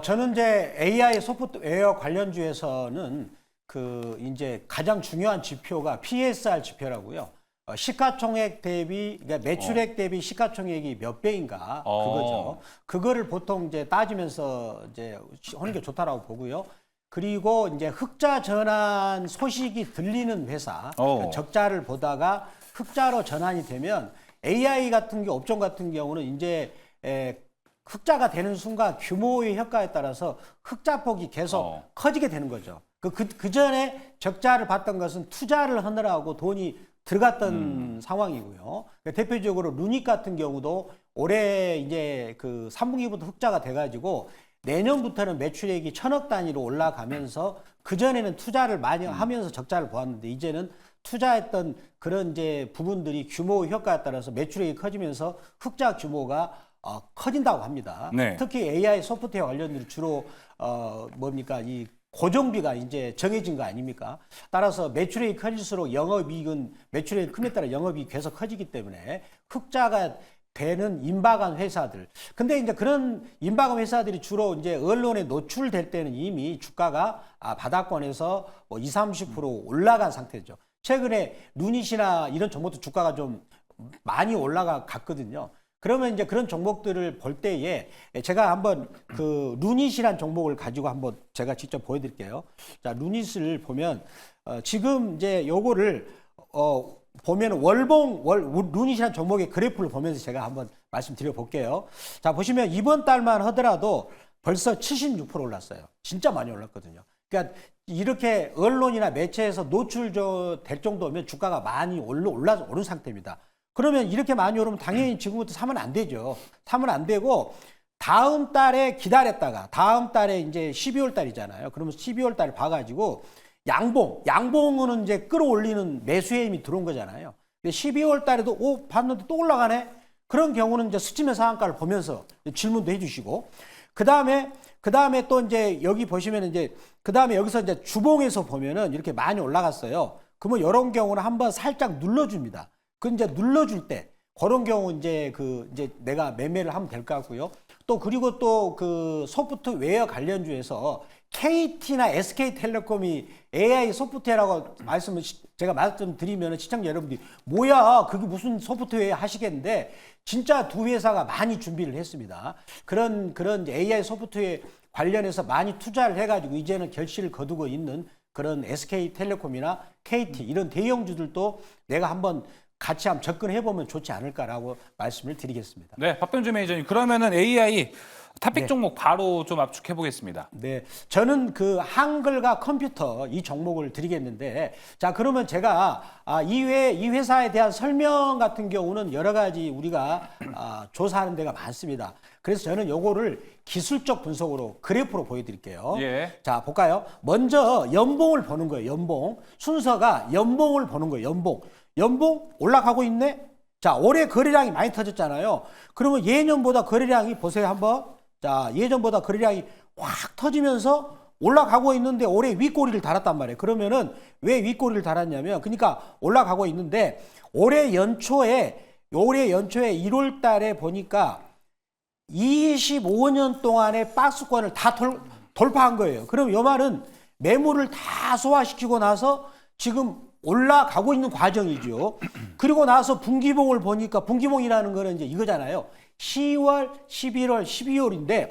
저는 이제 AI 소프트웨어 관련주에서는 그 이제 가장 중요한 지표가 PSR 지표라고요. 시가총액 대비, 그러니까 매출액 대비 시가총액이 몇 배인가 그거죠. 그거를 보통 이제 따지면서 이제 하는 게 좋다라고 보고요. 그리고 이제 흑자 전환 소식이 들리는 회사, 적자를 보다가 흑자로 전환이 되면 AI 같은 업종 같은 경우는 이제 흑자가 되는 순간 규모의 효과에 따라서 흑자폭이 계속 커지게 되는 거죠. 그 전에 적자를 봤던 것은 투자를 하느라고 돈이 들어갔던 상황이고요. 대표적으로 루닉 같은 경우도 올해 이제 그 3분기부터 흑자가 돼가지고 내년부터는 매출액이 1,000억 단위로 올라가면서 그 전에는 투자를 많이 하면서 적자를 보았는데 이제는 투자했던 그런 이제 부분들이 규모 효과에 따라서 매출액이 커지면서 흑자 규모가 커진다고 합니다. 네. 특히 AI 소프트웨어 관련들이 주로 뭡니까 이 고정비가 이제 정해진 거 아닙니까? 따라서 매출액이 커질수록 영업이익은 매출액이 큼에 따라 영업이익이 계속 커지기 때문에 흑자가 되는 임박한 회사들. 근데 이제 그런 임박한 회사들이 주로 이제 언론에 노출될 때는 이미 주가가 바닥권에서 뭐 20-30% 올라간 상태죠. 최근에 루닛이나 이런 종목도 주가가 좀 많이 갔거든요. 그러면 이제 그런 종목들을 볼 때에 제가 한번 그 루닛이란 종목을 가지고 한번 제가 직접 보여드릴게요. 자, 루닛을 보면 지금 이제 요거를 보면 루닛이란 종목의 그래프를 보면서 제가 한번 말씀드려 볼게요. 자, 보시면 이번 달만 하더라도 벌써 76% 올랐어요. 진짜 많이 올랐거든요. 그러니까 이렇게 언론이나 매체에서 노출될 정도면 주가가 많이 오른 상태입니다. 그러면 이렇게 많이 오르면 당연히 지금부터 사면 안 되죠. 사면 안 되고 다음 달에 기다렸다가 다음 달에 이제 12월 달이잖아요. 그러면 12월 달에 봐가지고 양봉은 이제 끌어올리는 매수의 힘이 들어온 거잖아요. 근데 12월 달에도 봤는데 또 올라가네. 그런 경우는 이제 스치면 상한가를 보면서 질문도 해주시고 그 다음에 또 이제 여기 보시면 이제 그 다음에 여기서 이제 주봉에서 보면은 이렇게 많이 올라갔어요. 그러면 이런 경우는 한번 살짝 눌러줍니다. 그 이제 눌러줄 때 그런 경우 이제 이제 내가 매매를 하면 될 것 같고요. 또 그리고 또 그 소프트웨어 관련주에서 KT나 SK텔레콤이 AI 소프트웨어라고 제가 말씀드리면 시청자 여러분들이 뭐야 그게 무슨 소프트웨어 하시겠는데 진짜 두 회사가 많이 준비를 했습니다. 그런 AI 소프트웨어 관련해서 많이 투자를 해가지고 이제는 결실을 거두고 있는 그런 SK텔레콤이나 KT 이런 대형주들도 내가 한번 같이 한번 접근해보면 좋지 않을까라고 말씀을 드리겠습니다. 네, 박병주 매니저님. 그러면은 AI 탑픽 종목 바로 좀 압축해 보겠습니다. 네, 저는 그 한글과 컴퓨터 이 종목을 드리겠는데, 자 그러면 제가 이 회사에 대한 설명 같은 경우는 여러 가지 우리가 조사하는 데가 많습니다. 그래서 저는 요거를 기술적 분석으로 그래프로 보여드릴게요. 예. 자 볼까요? 먼저 연봉을 보는 거예요. 연봉 순서가 연봉을 보는 거예요. 연봉 올라가고 있네. 자 올해 거래량이 많이 터졌잖아요. 그러면 예년보다 거래량이 보세요 한번. 자, 예전보다 거래량이 확 터지면서 올라가고 있는데 올해 윗꼬리를 달았단 말이에요. 그러면은 왜 윗꼬리를 달았냐면, 그러니까 올라가고 있는데 올해 연초에 1월 달에 보니까 25년 동안의 박스권을 다 돌파한 거예요. 그럼 요 말은 매물을 다 소화시키고 나서 지금 올라가고 있는 과정이죠. 그리고 나서 분기봉을 보니까, 분기봉이라는 거는 이제 이거잖아요. 10월, 11월, 12월인데,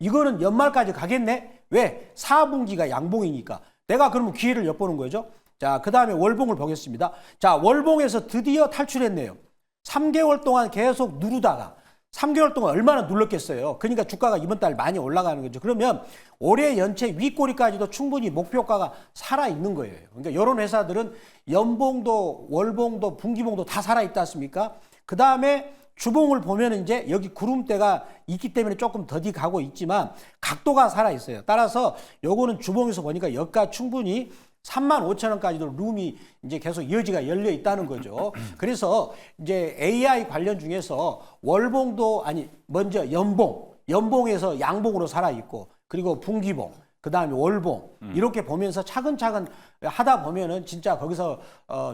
이거는 연말까지 가겠네? 왜? 4분기가 양봉이니까. 내가 그러면 기회를 엿보는 거죠. 자, 그 다음에 월봉을 보겠습니다. 자, 월봉에서 드디어 탈출했네요. 3개월 동안 계속 누르다가 3개월 동안 얼마나 눌렀겠어요. 그러니까 주가가 이번 달 많이 올라가는 거죠. 그러면 올해 연체 윗꼬리까지도 충분히 목표가가 살아있는 거예요. 그러니까 이런 회사들은 연봉도 월봉도 분기봉도 다 살아있지 않습니까? 그 다음에 주봉을 보면 이제 여기 구름대가 있기 때문에 조금 더디 가고 있지만 각도가 살아있어요. 따라서 요거는 주봉에서 보니까 여가 충분히 35,000원까지도 룸이 이제 계속 여지가 열려 있다는 거죠. 그래서 이제 AI 관련 중에서 월봉도 먼저 연봉에서 양봉으로 살아 있고, 그리고 분기봉, 그 다음에 월봉 이렇게 보면서 차근차근 하다 보면은 진짜 거기서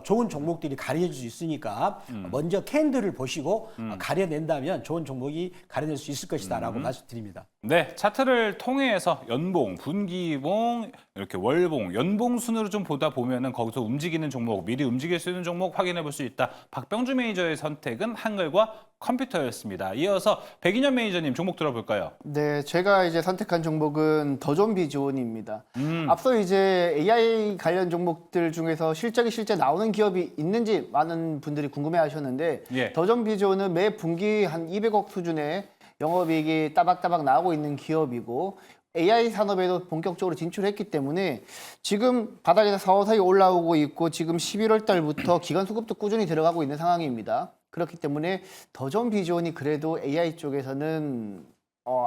좋은 종목들이 가려질 수 있으니까 먼저 캔들을 보시고 가려낸다면 좋은 종목이 가려낼 수 있을 것이다라고 말씀드립니다. 네, 차트를 통해서 연봉, 분기봉, 이렇게 월봉, 연봉 순으로 좀 보다 보면은 거기서 움직이는 종목, 미리 움직일 수 있는 종목 확인해 볼 수 있다. 박병주 매니저의 선택은 한글과 컴퓨터였습니다. 이어서 백인현 매니저님 종목 들어볼까요? 네, 제가 이제 선택한 종목은 더존비즈온입니다. 앞서 이제 AI 관련 종목들 중에서 실적이 실제 나오는 기업이 있는지 많은 분들이 궁금해하셨는데, 예. 더존비즈온은 매 분기 한 200억 수준의 영업이익이 따박따박 나오고 있는 기업이고, AI 산업에도 본격적으로 진출했기 때문에 지금 바닥에서 서서히 올라오고 있고, 지금 11월 달부터 기관 수급도 꾸준히 들어가고 있는 상황입니다. 그렇기 때문에 더존비즈온이 그래도 AI 쪽에서는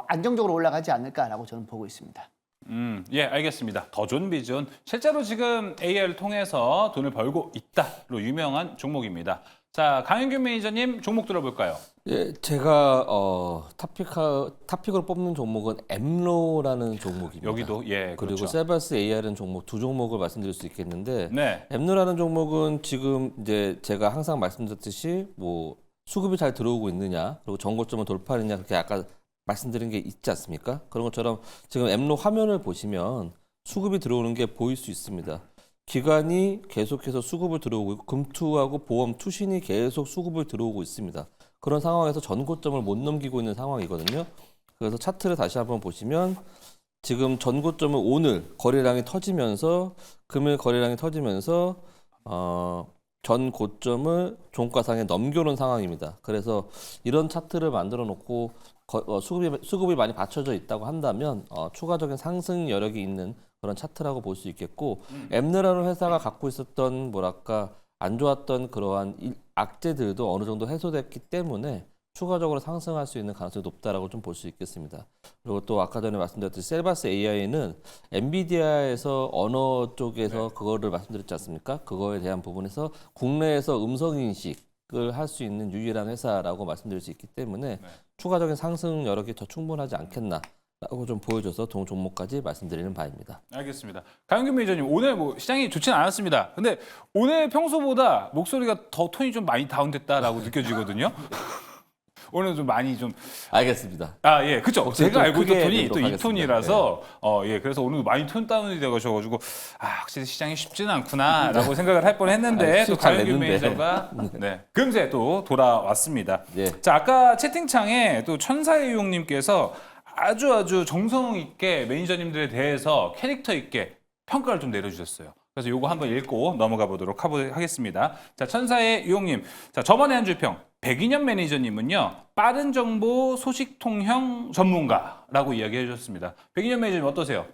안정적으로 올라가지 않을까라고 저는 보고 있습니다. 예, 알겠습니다. 더존비즈온 실제로 지금 AI를 통해서 돈을 벌고 있다로 유명한 종목입니다. 자, 강현균 매니저님 종목 들어볼까요? 예, 제가 탑픽으로 뽑는 종목은 엠로라는 종목입니다. 여기도 예, 그리고 그렇죠. 셀바스 AR은 종목 두 종목을 말씀드릴 수 있겠는데, 네. 엠로라는 종목은 지금 이제 제가 항상 말씀드렸듯이 뭐 수급이 잘 들어오고 있느냐, 그리고 전고점을 돌파하느냐, 그렇게 아까 말씀드린 게 있지 않습니까? 그런 것처럼 지금 엠로 화면을 보시면 수급이 들어오는 게 보일 수 있습니다. 기관이 계속해서 수급을 들어오고 있고, 금투하고 보험, 투신이 계속 수급을 들어오고 있습니다. 그런 상황에서 전고점을 못 넘기고 있는 상황이거든요. 그래서 차트를 다시 한번 보시면 지금 전고점은 오늘 거래량이 터지면서, 금일 거래량이 터지면서 전 고점을 종가상에 넘겨놓은 상황입니다. 그래서 이런 차트를 만들어 놓고 수급이 많이 받쳐져 있다고 한다면 추가적인 상승 여력이 있는 그런 차트라고 볼 수 있겠고, 엠느라는 회사가 갖고 있었던 뭐랄까 안 좋았던 그러한 악재들도 어느 정도 해소됐기 때문에 추가적으로 상승할 수 있는 가능성이 높다라고 좀 볼 수 있겠습니다. 그리고 또 아까 전에 말씀드렸듯이 셀바스 AI는 엔비디아에서 언어 쪽에서 그거를 말씀드렸지 않습니까? 그거에 대한 부분에서 국내에서 음성 인식을 할 수 있는 유일한 회사라고 말씀드릴 수 있기 때문에 추가적인 상승 여력이 더 충분하지 않겠나라고 좀 보여줘서 동 종목까지 말씀드리는 바입니다. 알겠습니다. 강현균 매니저님 오늘 뭐 시장이 좋지는 않았습니다. 근데 오늘 평소보다 목소리가 더 톤이 좀 많이 다운됐다라고 느껴지거든요. 오늘 좀 많이 좀 알겠습니다. 예, 그렇죠. 제가 알고 있던 톤이 또 이 톤이라서 예, 그래서 오늘 많이 톤 다운이 돼가지고 확실히 시장이 쉽지는 않구나라고 생각을 할 뻔했는데 또 잘 강현균 냈는데. 매니저가 금세 또 돌아왔습니다. 예. 자, 아까 채팅창에 또 천사의 유용님께서 아주 정성 있게 매니저님들에 대해서 캐릭터 있게 평가를 좀 내려주셨어요. 그래서 요거 한번 읽고 넘어가 보도록 하겠습니다. 자, 천사의 유용님. 자, 저번에 한 줄평. 백인현 매니저님은요, 빠른 정보 소식 통형 전문가라고 이야기해 주셨습니다. 백인현 매니저님 어떠세요?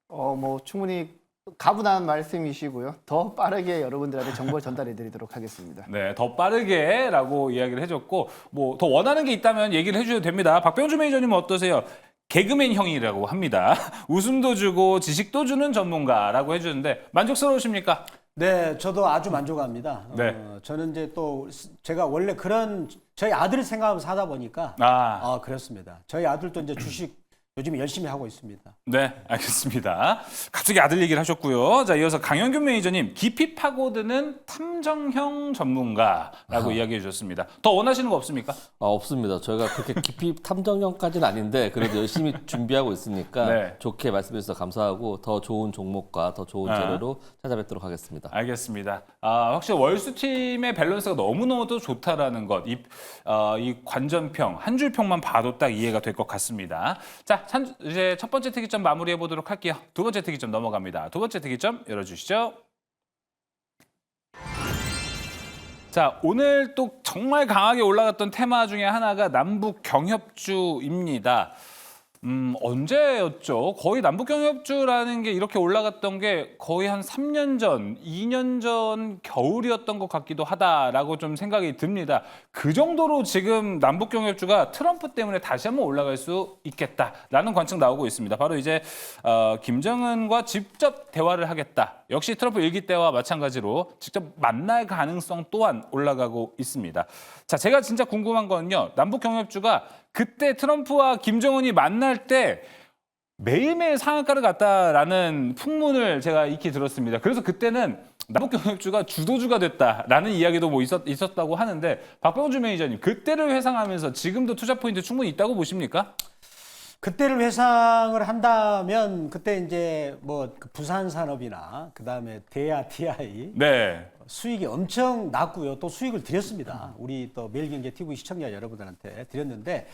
뭐 충분히 가분한 말씀이시고요. 더 빠르게 여러분들한테 정보를 전달해 드리도록 하겠습니다. 네, 더 빠르게라고 이야기를 해줬고, 뭐 더 원하는 게 있다면 얘기를 해주셔도 됩니다. 박병주 매니저님은 어떠세요? 개그맨 형이라고 합니다. 웃음도 주고 지식도 주는 전문가라고 해주는데 만족스러우십니까? 네, 저도 아주 만족합니다. 네. 저는 이제 또 제가 원래 그런 저희 아들을 생각하면서 사다 보니까 그렇습니다. 저희 아들도 이제 주식 요즘 열심히 하고 있습니다. 네, 알겠습니다. 갑자기 아들 얘기를 하셨고요. 자, 이어서 강현균 매니저님, 깊이 파고드는 탐정형 전문가라고 이야기해 주셨습니다. 더 원하시는 거 없습니까? 없습니다. 저희가 그렇게 깊이 탐정형까지는 아닌데 그래도 열심히 준비하고 있으니까 네. 좋게 말씀해 주셔서 감사하고 더 좋은 종목과 더 좋은 재료로 찾아뵙도록 하겠습니다. 알겠습니다. 확실히 월수팀의 밸런스가 너무너무 좋다라는 것, 이 관전평, 한 줄평만 봐도 딱 이해가 될 것 같습니다. 자, 이제 첫 번째 특이점 마무리해 보도록 할게요. 두 번째 특이점 넘어갑니다. 두 번째 특이점 열어주시죠. 자, 오늘 또 정말 강하게 올라갔던 테마 중에 하나가 남북 경협주입니다. 언제였죠? 거의 남북 경협주라는 게 이렇게 올라갔던 게 거의 한 3년 전, 2년 전 겨울이었던 것 같기도 하다라고 좀 생각이 듭니다. 그 정도로 지금 남북 경협주가 트럼프 때문에 다시 한번 올라갈 수 있겠다라는 관측 나오고 있습니다. 바로 이제 김정은과 직접 대화를 하겠다. 역시 트럼프 일기 때와 마찬가지로 직접 만날 가능성 또한 올라가고 있습니다. 자, 제가 진짜 궁금한 건요. 남북 경협주가 그때 트럼프와 김정은이 만날 때 매일매일 상한가를 갔다라는 풍문을 제가 익히 들었습니다. 그래서 그때는 남북경협주가 주도주가 됐다라는 이야기도 뭐 있었다고 하는데 박병준 매니저님, 그때를 회상하면서 지금도 투자 포인트 충분히 있다고 보십니까? 그때를 회상을 한다면 그때 이제 뭐 부산 산업이나 그다음에 대야 TI 네. 수익이 엄청 났고요. 또 수익을 드렸습니다. 우리 또 매일경제 TV 시청자 여러분들한테 드렸는데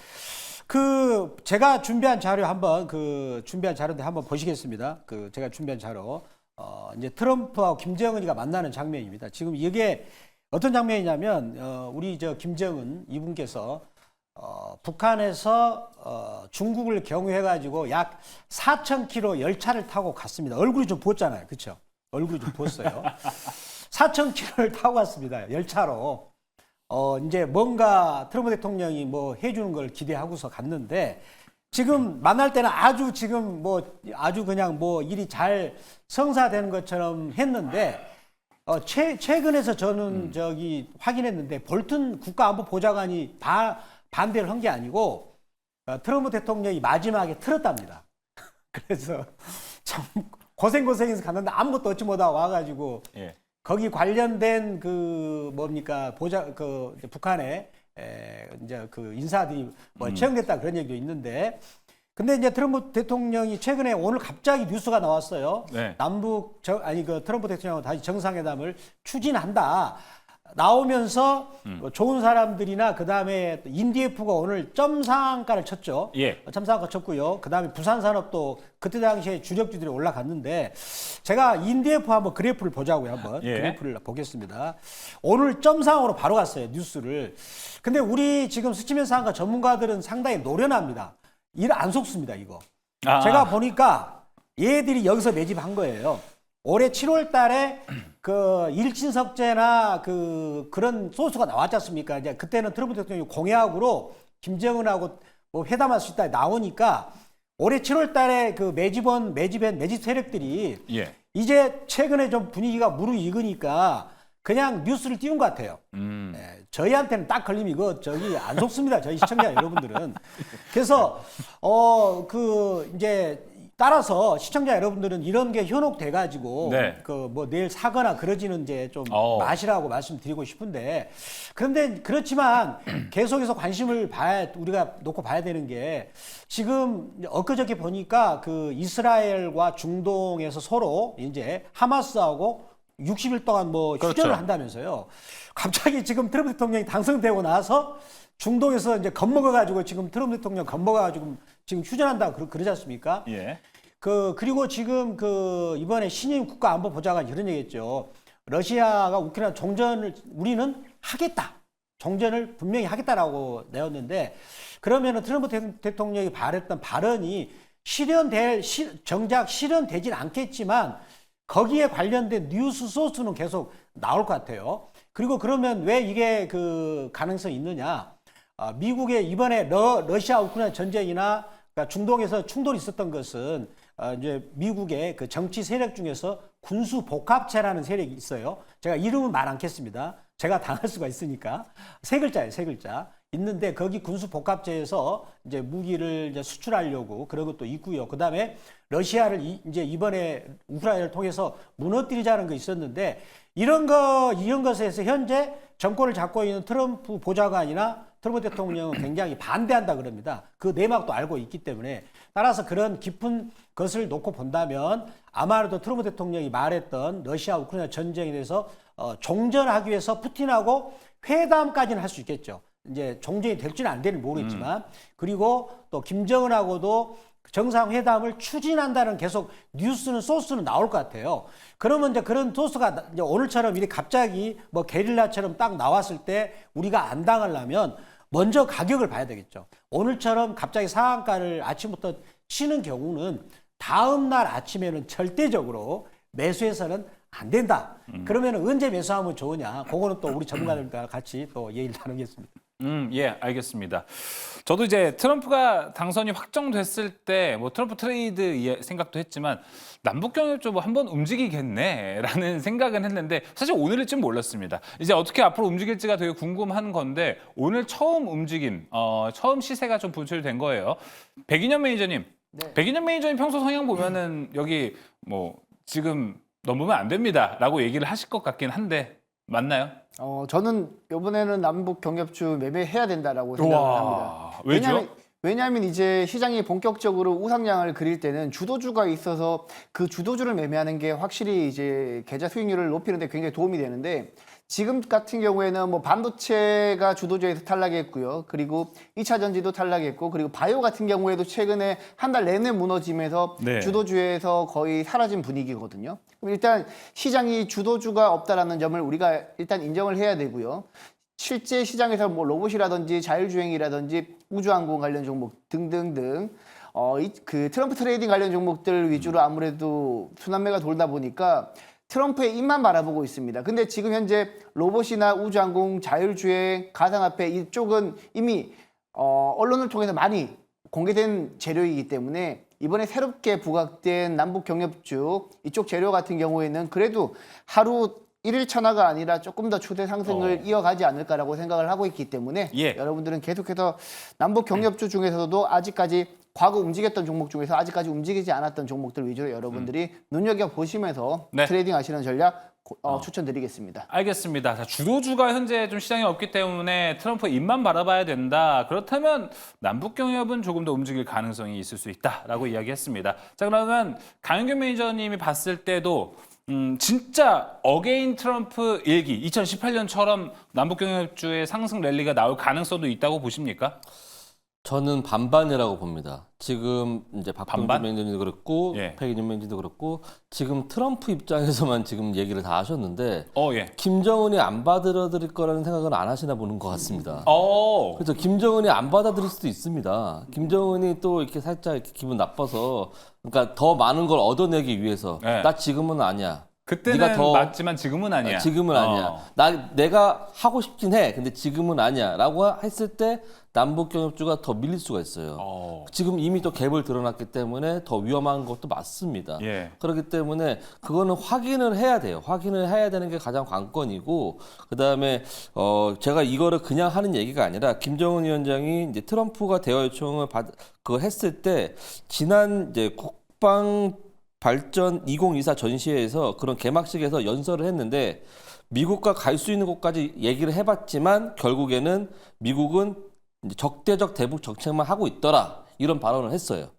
제가 준비한 자료 준비한 자료인데 한번 보시겠습니다. 제가 준비한 자료 이제 트럼프하고 김정은이가 만나는 장면입니다. 지금 이게 어떤 장면이냐면 우리 김정은 이분께서 북한에서 중국을 경유해가지고 약 4,000km 열차를 타고 갔습니다. 얼굴이 좀 부었잖아요. 그렇죠? 얼굴이 좀 부었어요. 4,000km를 타고 갔습니다. 열차로. 이제 뭔가 트럼프 대통령이 뭐 해주는 걸 기대하고서 갔는데 지금 만날 때는 아주 그냥 뭐 일이 잘 성사되는 것처럼 했는데 최근에서 저는 확인했는데 볼튼 국가안보보좌관이 반대를 한 게 아니고 트럼프 대통령이 마지막에 틀었답니다. 그래서 참 고생해서 갔는데 아무것도 얻지 못하고 와가지고 예. 거기 관련된 북한의 이제 인사들이 뭐 채용됐다 그런 얘기도 있는데 근데 이제 트럼프 대통령이 최근에 오늘 갑자기 뉴스가 나왔어요. 네. 트럼프 대통령하고 다시 정상회담을 추진한다. 나오면서 좋은 사람들이나 그다음에 인디에프가 오늘 점상가를 쳤죠. 예. 점상가 쳤고요. 그다음에 부산산업도 그때 당시에 주력주들이 올라갔는데 제가 인디에프 한번 그래프를 보자고요. 한번 예. 그래프를 보겠습니다. 오늘 점상으로 바로 갔어요. 뉴스를. 근데 우리 지금 스치면상가 전문가들은 상당히 노련합니다. 일 안 속습니다. 이거. 제가 보니까 얘들이 여기서 매집한 거예요. 올해 7월 달에 일진석재나 그런 소스가 나왔지 않습니까? 이제 그때는 트럼프 대통령이 공약으로 김정은하고 뭐 회담할 수 있다 나오니까 올해 7월 달에 매집 세력들이 예. 이제 최근에 좀 분위기가 무르익으니까 그냥 뉴스를 띄운 것 같아요. 저희한테는 딱 걸리면 이거 안 속습니다. 저희 시청자 여러분들은. 그래서 이제 따라서 시청자 여러분들은 이런 게 현혹돼 가지고 네. 뭐 내일 사거나 그러지는 이제 좀 마시라고 말씀드리고 싶은데 그런데 그렇지만 계속해서 관심을 우리가 놓고 봐야 되는 게 지금 엊그저께 보니까 이스라엘과 중동에서 서로 이제 하마스하고 60일 동안 뭐 휴전을 그렇죠. 한다면서요. 갑자기 지금 트럼프 대통령이 당선되고 나서 중동에서 이제 겁먹어가지고 지금 트럼프 대통령 겁먹어가지고 지금 휴전한다 그러지 않습니까? 예. 그리고 지금 이번에 신임 국가안보보좌관이 이런 얘기했죠. 러시아가 우크라이나 종전을 우리는 하겠다. 종전을 분명히 하겠다라고 내었는데 그러면은 트럼프 대통령이 발했던 발언이 정작 실현되진 않겠지만 거기에 관련된 뉴스 소스는 계속 나올 것 같아요. 그리고 그러면 왜 이게 가능성이 있느냐? 미국의 이번에 러시아 우크라이나 전쟁이나 그러니까 중동에서 충돌이 있었던 것은 이제 미국의 정치 세력 중에서 군수 복합체라는 세력이 있어요. 제가 이름은 말 않겠습니다. 제가 당할 수가 있으니까 세 글자예요, 세 글자. 있는데 거기 군수 복합체에서 이제 무기를 이제 수출하려고 그런 것도 있고요. 그다음에 러시아를 이제 이번에 우크라이나를 통해서 무너뜨리자는 거 있었는데 이런 것에서 현재 정권을 잡고 있는 트럼프 보좌관이나 트럼프 대통령은 굉장히 반대한다 그럽니다. 그 내막도 알고 있기 때문에 따라서 그런 깊은 것을 놓고 본다면 아마도 트럼프 대통령이 말했던 러시아 우크라이나 전쟁에 대해서 종전하기 위해서 푸틴하고 회담까지는 할 수 있겠죠. 이제 종전이 될지는 안 될지 모르겠지만 그리고 또 김정은하고도 정상회담을 추진한다는 계속 뉴스는 소스는 나올 것 같아요. 그러면 이제 그런 소스가 이제 오늘처럼 이렇게 갑자기 뭐 게릴라처럼 딱 나왔을 때 우리가 안 당하려면 먼저 가격을 봐야 되겠죠. 오늘처럼 갑자기 상한가를 아침부터 치는 경우는 다음 날 아침에는 절대적으로 매수해서는 안 된다. 그러면 언제 매수하면 좋으냐? 그거는 또 우리 전문가들과 같이 또 얘기를 나누겠습니다. 예, 알겠습니다. 저도 이제 트럼프가 당선이 확정됐을 때 뭐 트럼프 트레이드 생각도 했지만 남북 경협 뭐 한번 움직이겠네라는 생각은 했는데 사실 오늘일 줄 몰랐습니다. 이제 어떻게 앞으로 움직일지가 되게 궁금한 건데 오늘 처음 움직임, 처음 시세가 좀 분출된 거예요. 백인현 매니저님, 네. 백인현 매니저님 평소 성향 보면은 여기 뭐 지금 넘으면 안 됩니다라고 얘기를 하실 것 같긴 한데 맞나요? 저는 이번에는 남북 경협주 매매해야 된다라고 생각을 합니다. 왜죠? 왜냐하면 이제 시장이 본격적으로 우상향을 그릴 때는 주도주가 있어서 그 주도주를 매매하는 게 확실히 이제 계좌 수익률을 높이는 데 굉장히 도움이 되는데 지금 같은 경우에는 뭐 반도체가 주도주에서 탈락했고요. 그리고 2차 전지도 탈락했고 그리고 바이오 같은 경우에도 최근에 한 달 내내 무너지면서 네. 주도주에서 거의 사라진 분위기거든요. 그럼 일단 시장이 주도주가 없다라는 점을 우리가 일단 인정을 해야 되고요. 실제 시장에서 뭐 로봇이라든지 자율주행이라든지 우주항공 관련 종목 등등등 그 트럼프 트레이딩 관련 종목들 위주로 아무래도 순환매가 돌다 보니까 트럼프의 입만 바라보고 있습니다. 근데 지금 현재 로봇이나 우주항공, 자율주행, 가상화폐 이쪽은 이미 언론을 통해서 많이 공개된 재료이기 때문에 이번에 새롭게 부각된 남북 경협주 이쪽 재료 같은 경우에는 그래도 하루 1일 천하가 아니라 조금 더 추세 상승을 이어가지 않을까라고 생각을 하고 있기 때문에 예. 여러분들은 계속해서 남북 경협주 중에서도 아직까지 과거 움직였던 종목 중에서 아직까지 움직이지 않았던 종목들 위주로 여러분들이 눈여겨보시면서 네. 트레이딩 하시는 전략 추천드리겠습니다. 알겠습니다. 자, 주도주가 현재 좀 시장에 없기 때문에 트럼프 입만 바라봐야 된다. 그렇다면 남북 경협은 조금 더 움직일 가능성이 있을 수 있다라고 이야기했습니다. 자, 그러면 강윤규 매니저님이 봤을 때도 진짜 어게인 트럼프 일기 2018년처럼 남북 경협주의 상승 랠리가 나올 가능성도 있다고 보십니까? 저는 반반이라고 봅니다. 지금 이제 박동준 반반? 매니저님도 그렇고 예. 백인현 매니저도 그렇고 지금 트럼프 입장에서만 지금 얘기를 다 하셨는데 예. 김정은이 안 받아들일 거라는 생각은 안 하시나 보는 것 같습니다. 어. 그래서 김정은이 안 받아들일 수도 있습니다. 김정은이 또 이렇게 살짝 이렇게 기분 나빠서 그러니까 더 많은 걸 얻어내기 위해서 네. 나 지금은 아니야. 그때는 네가 더 맞지만 지금은 아니야. 지금은 아니야. 내가 하고 싶긴 해. 근데 지금은 아니야라고 했을 때 남북 경협주가 더 밀릴 수가 있어요. 지금 이미 또 갭을 드러났기 때문에 더 위험한 것도 맞습니다. 예. 그렇기 때문에 그거는 확인을 해야 돼요. 확인을 해야 되는 게 가장 관건이고 그다음에 제가 이거를 그냥 하는 얘기가 아니라 김정은 위원장이 이제 트럼프가 대화 요청을 그거 했을 때 지난 이제 국방 발전 2024 전시회에서 그런 개막식에서 연설을 했는데 미국과 갈 수 있는 곳까지 얘기를 해봤지만 결국에는 미국은 이제 적대적 대북 정책만 하고 있더라 이런 발언을 했어요.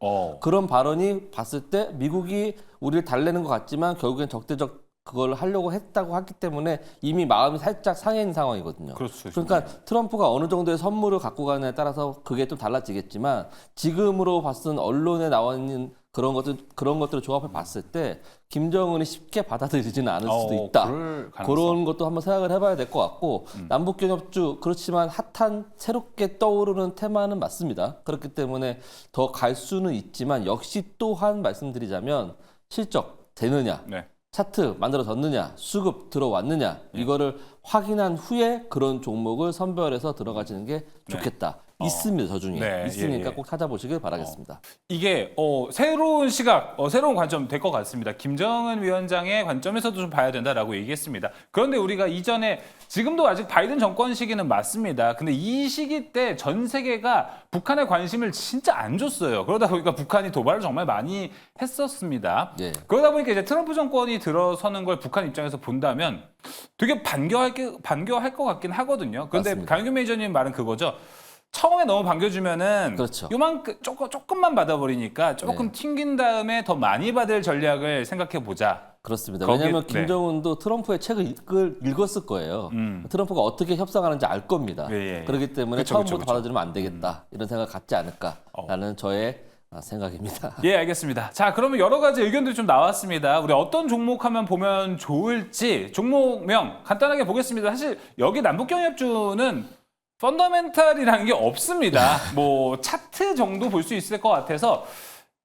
그런 발언이 봤을 때 미국이 우리를 달래는 것 같지만 결국엔 적대적 그걸 하려고 했다고 했기 때문에 이미 마음이 살짝 상해 있는 상황이거든요. 그렇죠. 그러니까 트럼프가 어느 정도의 선물을 갖고 가느냐에 따라서 그게 좀 달라지겠지만 지금으로 봤을 언론에 나와 있는 그런 것들을 조합해 봤을 때 김정은이 쉽게 받아들이지는 않을 수도 있다. 그런 것도 한번 생각을 해봐야 될 것 같고 남북 경협주 그렇지만 핫한 새롭게 떠오르는 테마는 맞습니다. 그렇기 때문에 더 갈 수는 있지만 역시 또한 말씀드리자면 실적 되느냐. 네. 차트 만들어졌느냐, 수급 들어왔느냐 이거를 확인한 후에 그런 종목을 선별해서 들어가지는 게 좋겠다. 있습니다. 저 중에 네, 있으니까 예. 꼭 찾아보시길 바라겠습니다. 이게 새로운 시각, 새로운 관점 될 것 같습니다. 김정은 위원장의 관점에서도 좀 봐야 된다라고 얘기했습니다. 그런데 우리가 이전에 지금도 아직 바이든 정권 시기는 맞습니다. 근데 이 시기 때 전 세계가 북한에 관심을 진짜 안 줬어요. 그러다 보니까 북한이 도발을 정말 많이 했었습니다. 예. 그러다 보니까 이제 트럼프 정권이 들어서는 걸 북한 입장에서 본다면 되게 반겨할 것 같긴 하거든요. 그런데 맞습니다. 강윤 매니저님 말은 그거죠. 처음에 너무 반겨주면은 그렇죠. 요만큼 조금만 받아버리니까 조금 튕긴 다음에 더 많이 받을 전략을 생각해 보자. 그렇습니다. 거기에- 왜냐하면 네. 김정은도 트럼프의 책을 읽었을 거예요. 트럼프가 어떻게 협상하는지 알 겁니다. 예. 그렇기 때문에 그쵸, 처음부터 그쵸. 받아들이면 안 되겠다. 이런 생각 갖지 않을까라는 저의 생각입니다. 예, 알겠습니다. 자, 그러면 여러 가지 의견들이 좀 나왔습니다. 우리 어떤 종목 하면 보면 좋을지 종목명 간단하게 보겠습니다. 사실 여기 남북경협주는 펀더멘탈이라는 게 없습니다. 뭐 차트 정도 볼 수 있을 것 같아서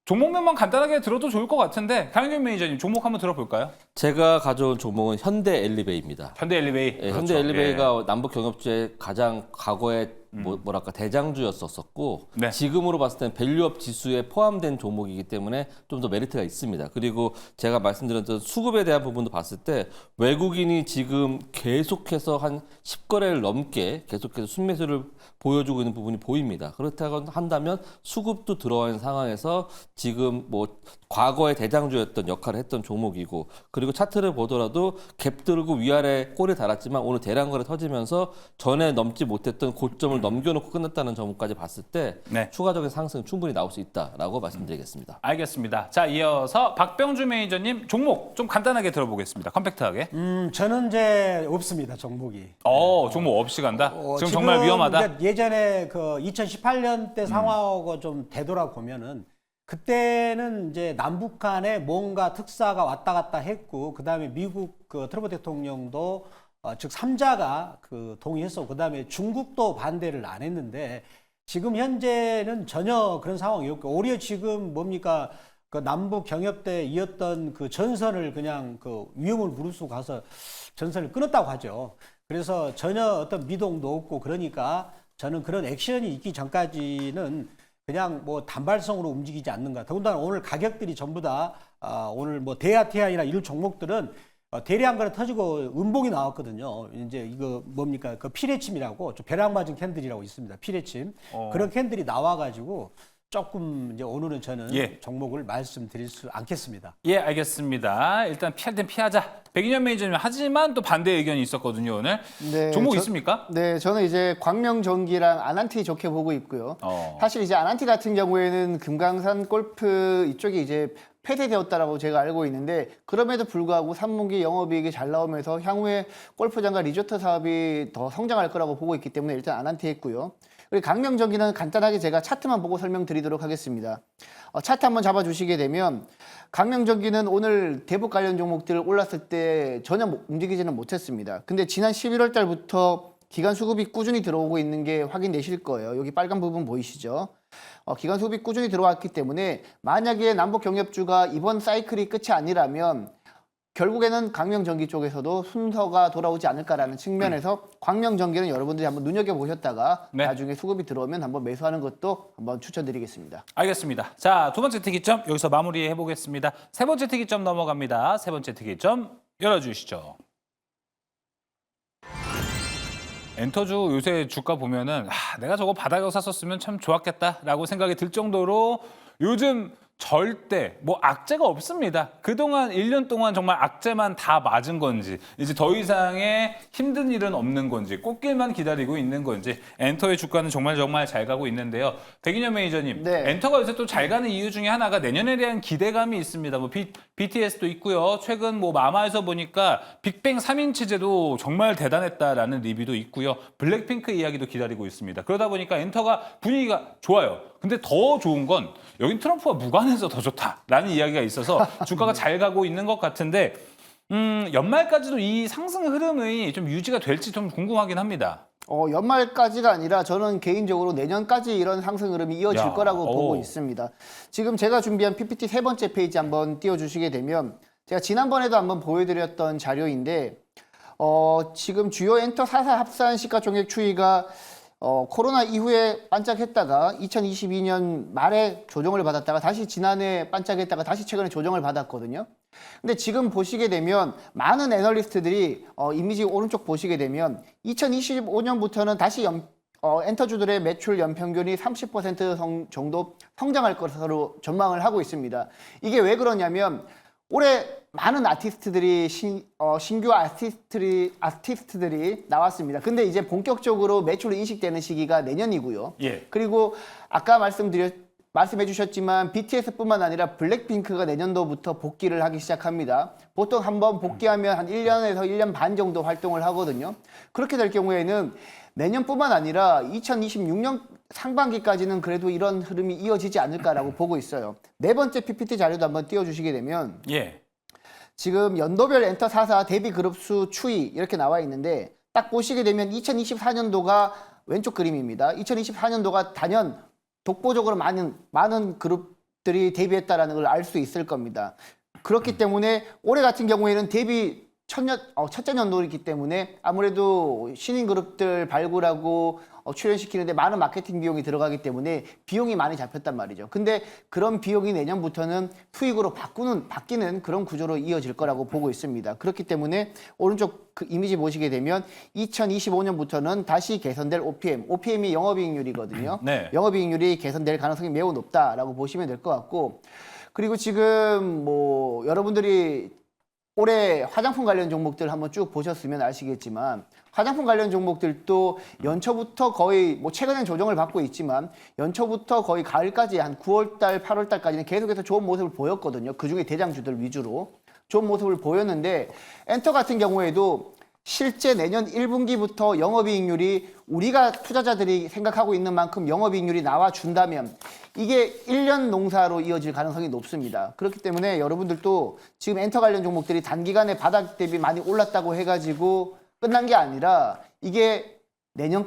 종목명만 간단하게 들어도 좋을 것 같은데 강윤 매니저님 종목 한번 들어볼까요? 제가 가져온 종목은 현대 엘리베이입니다. 현대 엘리베이. 예, 그렇죠. 현대 엘리베이가 예. 남북 경협주의 가장 과거의 뭐랄까 대장주였었고 네. 지금으로 봤을 때는 밸류업 지수에 포함된 종목이기 때문에 좀 더 메리트가 있습니다. 그리고 제가 말씀드렸던 수급에 대한 부분도 봤을 때 외국인이 지금 계속해서 한 10거래를 넘게 계속해서 순매수를 보여주고 있는 부분이 보입니다. 그렇다고 한다면 수급도 들어와 있는 상황에서 지금 뭐 과거의 대장주였던 역할을 했던 종목이고 그리고 차트를 보더라도 갭 들고 위아래 꼴이 달았지만 오늘 대량거래 터지면서 전에 넘지 못했던 고점을 넘겨놓고 끝났다는 점까지 봤을 때 네. 추가적인 상승 충분히 나올 수 있다라고 말씀드리겠습니다. 알겠습니다. 자, 이어서 박병주 매니저님 종목 좀 간단하게 들어보겠습니다. 컴팩트하게. 저는 이제 없습니다, 종목이. 종목 없이 간다? 지금 지금 정말 위험하다? 그러니까 예전에 그 2018년 때 상황하고 좀 되돌아보면은 그때는 이제 남북한에 뭔가 특사가 왔다 갔다 했고 그다음에 미국 그 트럼프 대통령도 즉 3자가 그 동의했어. 그다음에 중국도 반대를 안 했는데 지금 현재는 전혀 그런 상황이 없고 오히려 지금 뭡니까? 그 남북 경협 때 이었던 그 전선을 그냥 그 위험을 무릅쓰고 가서 전선을 끊었다고 하죠. 그래서 전혀 어떤 미동도 없고 그러니까 저는 그런 액션이 있기 전까지는 그냥 뭐 단발성으로 움직이지 않는가. 더군다나 오늘 가격들이 전부 다 오늘 뭐 대아티아이나 이런 종목들은 대량거래 터지고 음봉이 나왔거든요. 이제 이거 뭡니까? 그 피레침이라고 좀 벼락 맞은 캔들이라고 있습니다. 피레침. 그런 캔들이 나와가지고 조금 이제 오늘은 저는 예. 종목을 말씀드릴 수 않겠습니다. 예, 알겠습니다. 일단 피할 땐 피하자. 백인현 매니저님 하지만 또 반대 의견이 있었거든요, 오늘. 네, 종목 있습니까? 네, 저는 이제 광명전기랑 아난티 좋게 보고 있고요. 사실 이제 아난티 같은 경우에는 금강산 골프 이쪽이 이제 폐쇄되었다라고 제가 알고 있는데 그럼에도 불구하고 3분기 영업이익이 잘 나오면서 향후에 골프장과 리조트 사업이 더 성장할 거라고 보고 있기 때문에 일단 아난티 했고요. 그리고 강명전기는 간단하게 제가 차트만 보고 설명드리도록 하겠습니다. 차트 한번 잡아주시게 되면 강명전기는 오늘 대북 관련 종목들 올랐을 때 전혀 움직이지는 못했습니다. 근데 지난 11월 달부터 기관 수급이 꾸준히 들어오고 있는 게 확인되실 거예요. 여기 빨간 부분 보이시죠? 기관 수급이 꾸준히 들어왔기 때문에 만약에 남북 경협주가 이번 사이클이 끝이 아니라면 결국에는 광명전기 쪽에서도 순서가 돌아오지 않을까라는 측면에서 광명전기는 여러분들이 한번 눈여겨보셨다가 네. 나중에 수급이 들어오면 한번 매수하는 것도 한번 추천드리겠습니다. 알겠습니다. 자, 두 번째 특이점 여기서 마무리해 보겠습니다. 세 번째 특이점 넘어갑니다. 세 번째 특이점 열어주시죠. 엔터주 요새 주가 보면은 내가 저거 바닥에서 샀었으면 참 좋았겠다라고 생각이 들 정도로 요즘 절대 뭐 악재가 없습니다. 그동안 1년 동안 정말 악재만 다 맞은 건지 이제 더 이상의 힘든 일은 없는 건지 꽃길만 기다리고 있는 건지 엔터의 주가는 정말 잘 가고 있는데요. 백인현 매니저님, 네. 엔터가 요새 또 잘 가는 이유 중에 하나가 내년에 대한 기대감이 있습니다. 뭐 BTS도 있고요. 최근 뭐 마마에서 보니까 빅뱅 3인 체제도 정말 대단했다라는 리뷰도 있고요. 블랙핑크 이야기도 기다리고 있습니다. 그러다 보니까 엔터가 분위기가 좋아요. 근데 더 좋은 건 여긴 트럼프와 무관해서 더 좋다라는 이야기가 있어서 주가가 잘 가고 있는 것 같은데 연말까지도 이 상승 흐름이 좀 유지가 될지 좀 궁금하긴 합니다. 연말까지가 아니라 저는 개인적으로 내년까지 이런 상승 흐름이 이어질 거라고 보고 있습니다. 지금 제가 준비한 PPT 세 번째 페이지 한번 띄워주시게 되면 제가 지난번에도 한번 보여드렸던 자료인데 지금 주요 엔터 4사 합산 시가총액 추이가 코로나 이후에 반짝했다가 2022년 말에 조정을 받았다가 다시 지난해 반짝했다가 다시 최근에 조정을 받았거든요. 근데 지금 보시게 되면 많은 애널리스트들이 이미지 오른쪽 보시게 되면 2025년부터는 다시 엔터주들의 매출 연평균이 30% 정도 성장할 것으로 전망을 하고 있습니다. 이게 왜 그러냐면 올해 많은 아티스트들이 신규 아티스트들이 나왔습니다. 근데 이제 본격적으로 매출이 인식되는 시기가 내년이고요. 예. 그리고 아까 말씀해 주셨지만 BTS뿐만 아니라 블랙핑크가 내년도부터 복귀를 하기 시작합니다. 보통 한번 복귀하면 한 1년에서 1년 반 정도 활동을 하거든요. 그렇게 될 경우에는 내년뿐만 아니라 2026년 상반기까지는 그래도 이런 흐름이 이어지지 않을까라고 보고 있어요. 네 번째 PPT 자료도 한번 띄워주시게 되면 예. 지금 연도별 엔터 4사 대비 그룹 수 추이 이렇게 나와 있는데 딱 보시게 되면 2024년도가 왼쪽 그림입니다. 2024년도가 단연 독보적으로 많은 그룹들이 데뷔했다라는 걸 알 수 있을 겁니다. 그렇기 때문에 올해 같은 경우에는 데뷔 첫째 연도이기 때문에 아무래도 신인 그룹들 발굴하고 출연시키는데 많은 마케팅 비용이 들어가기 때문에 비용이 많이 잡혔단 말이죠. 근데 그런 비용이 내년부터는 수익으로 바뀌는 그런 구조로 이어질 거라고 보고 있습니다. 그렇기 때문에 오른쪽 그 이미지 보시게 되면 2025년부터는 다시 개선될 OPM이 영업이익률이거든요. 네. 영업이익률이 개선될 가능성이 매우 높다라고 보시면 될 것 같고, 그리고 지금 뭐 여러분들이 올해 화장품 관련 종목들 한번 쭉 보셨으면 아시겠지만 화장품 관련 종목들도 연초부터 거의 뭐 최근엔 조정을 받고 있지만 연초부터 거의 가을까지 한 9월달, 8월달까지는 계속해서 좋은 모습을 보였거든요. 그중에 대장주들 위주로 좋은 모습을 보였는데 엔터 같은 경우에도 실제 내년 1분기부터 영업이익률이 우리가 투자자들이 생각하고 있는 만큼 영업이익률이 나와준다면 이게 1년 농사로 이어질 가능성이 높습니다. 그렇기 때문에 여러분들도 지금 엔터 관련 종목들이 단기간에 바닥 대비 많이 올랐다고 해가지고 끝난 게 아니라 이게 내년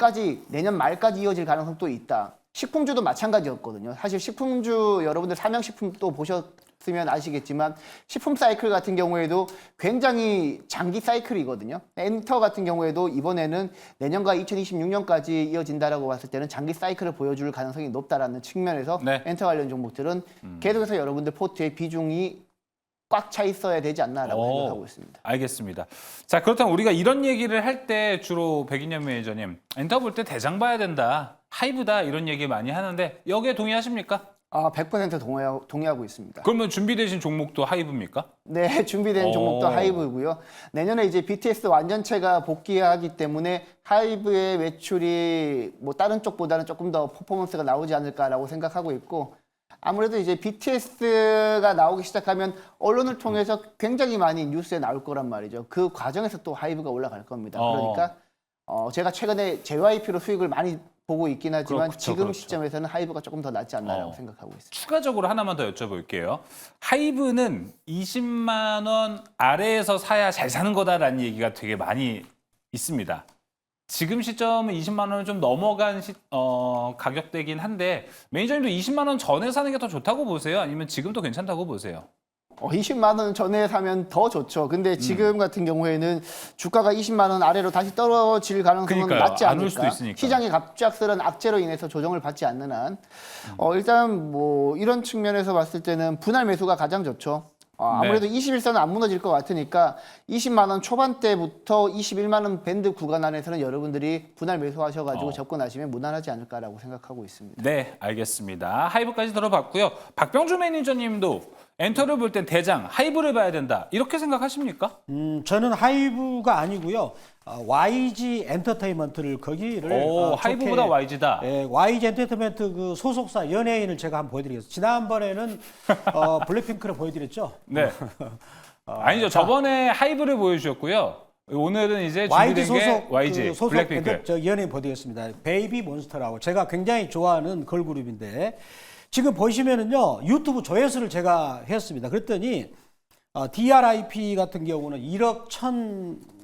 말까지 이어질 가능성도 있다. 식품주도 마찬가지였거든요. 사실 식품주 여러분들 삼양식품도 보셨으면 아시겠지만 식품 사이클 같은 경우에도 굉장히 장기 사이클이거든요. 엔터 같은 경우에도 이번에는 내년과 2026년까지 이어진다라고 봤을 때는 장기 사이클을 보여줄 가능성이 높다라는 측면에서 네. 엔터 관련 종목들은 계속해서 여러분들 포트의 비중이 꽉 차 있어야 되지 않나라고 생각하고 있습니다. 알겠습니다. 자, 그렇다면 우리가 이런 얘기를 할 때 주로 백인현 매니저님 엔터 볼 때 대장 봐야 된다, 하이브다 이런 얘기 많이 하는데 여기에 동의하십니까? 100% 동의하고 있습니다. 그러면 준비되신 종목도 하이브입니까? 네, 준비된 종목도 하이브고요. 내년에 이제 BTS 완전체가 복귀하기 때문에 하이브의 매출이 뭐 다른 쪽보다는 조금 더 퍼포먼스가 나오지 않을까라고 생각하고 있고, 아무래도 이제 BTS가 나오기 시작하면 언론을 통해서 굉장히 많이 뉴스에 나올 거란 말이죠. 그 과정에서 또 하이브가 올라갈 겁니다. 그러니까 제가 최근에 JYP로 수익을 많이 보고 있긴 하지만 지금 시점에서는 하이브가 조금 더 낫지 않나라고 생각하고 있습니다. 추가적으로 하나만 더 여쭤볼게요. 하이브는 20만 원 아래에서 사야 잘 사는 거다라는 얘기가 되게 많이 있습니다. 지금 시점은 20만 원을 좀 넘어간 가격대긴 한데 매니저님도 20만 원 전에 사는 게 더 좋다고 보세요? 아니면 지금도 괜찮다고 보세요? 20만 원 전에 사면 더 좋죠. 근데 지금 같은 경우에는 주가가 20만 원 아래로 다시 떨어질 가능성은 그러니까요. 낮지 안 올 수도 않을까. 있으니까. 시장의 갑작스런 악재로 인해서 조정을 받지 않는 한 일단 뭐 이런 측면에서 봤을 때는 분할 매수가 가장 좋죠. 아무래도 21선은 안 무너질 것 같으니까 20만 원 초반대부터 21만 원 밴드 구간 안에서는 여러분들이 분할 매수하셔가지고 접근하시면 무난하지 않을까라고 생각하고 있습니다. 네, 알겠습니다. 하이브까지 들어봤고요. 박병주 매니저님도 엔터를 볼 땐 대장, 하이브를 봐야 된다. 이렇게 생각하십니까? 저는 하이브가 아니고요. YG 엔터테인먼트를 거기를 하이브보다 YG다. 예, YG 엔터테인먼트 그 소속사 연예인을 제가 한번 보여드리겠습니다. 지난번에는 블랙핑크를 보여드렸죠. 네. 아니죠. 저번에 하이브를 보여주셨고요. 오늘은 이제 YG 준비된 소속 게 YG 그 소속 블랙핑크. 저 연예인 보여드리겠습니다. 베이비 몬스터라고 제가 굉장히 좋아하는 걸그룹인데 지금 보시면은요 유튜브 조회수를 제가 했습니다. 그랬더니 DRIP 같은 경우는 1억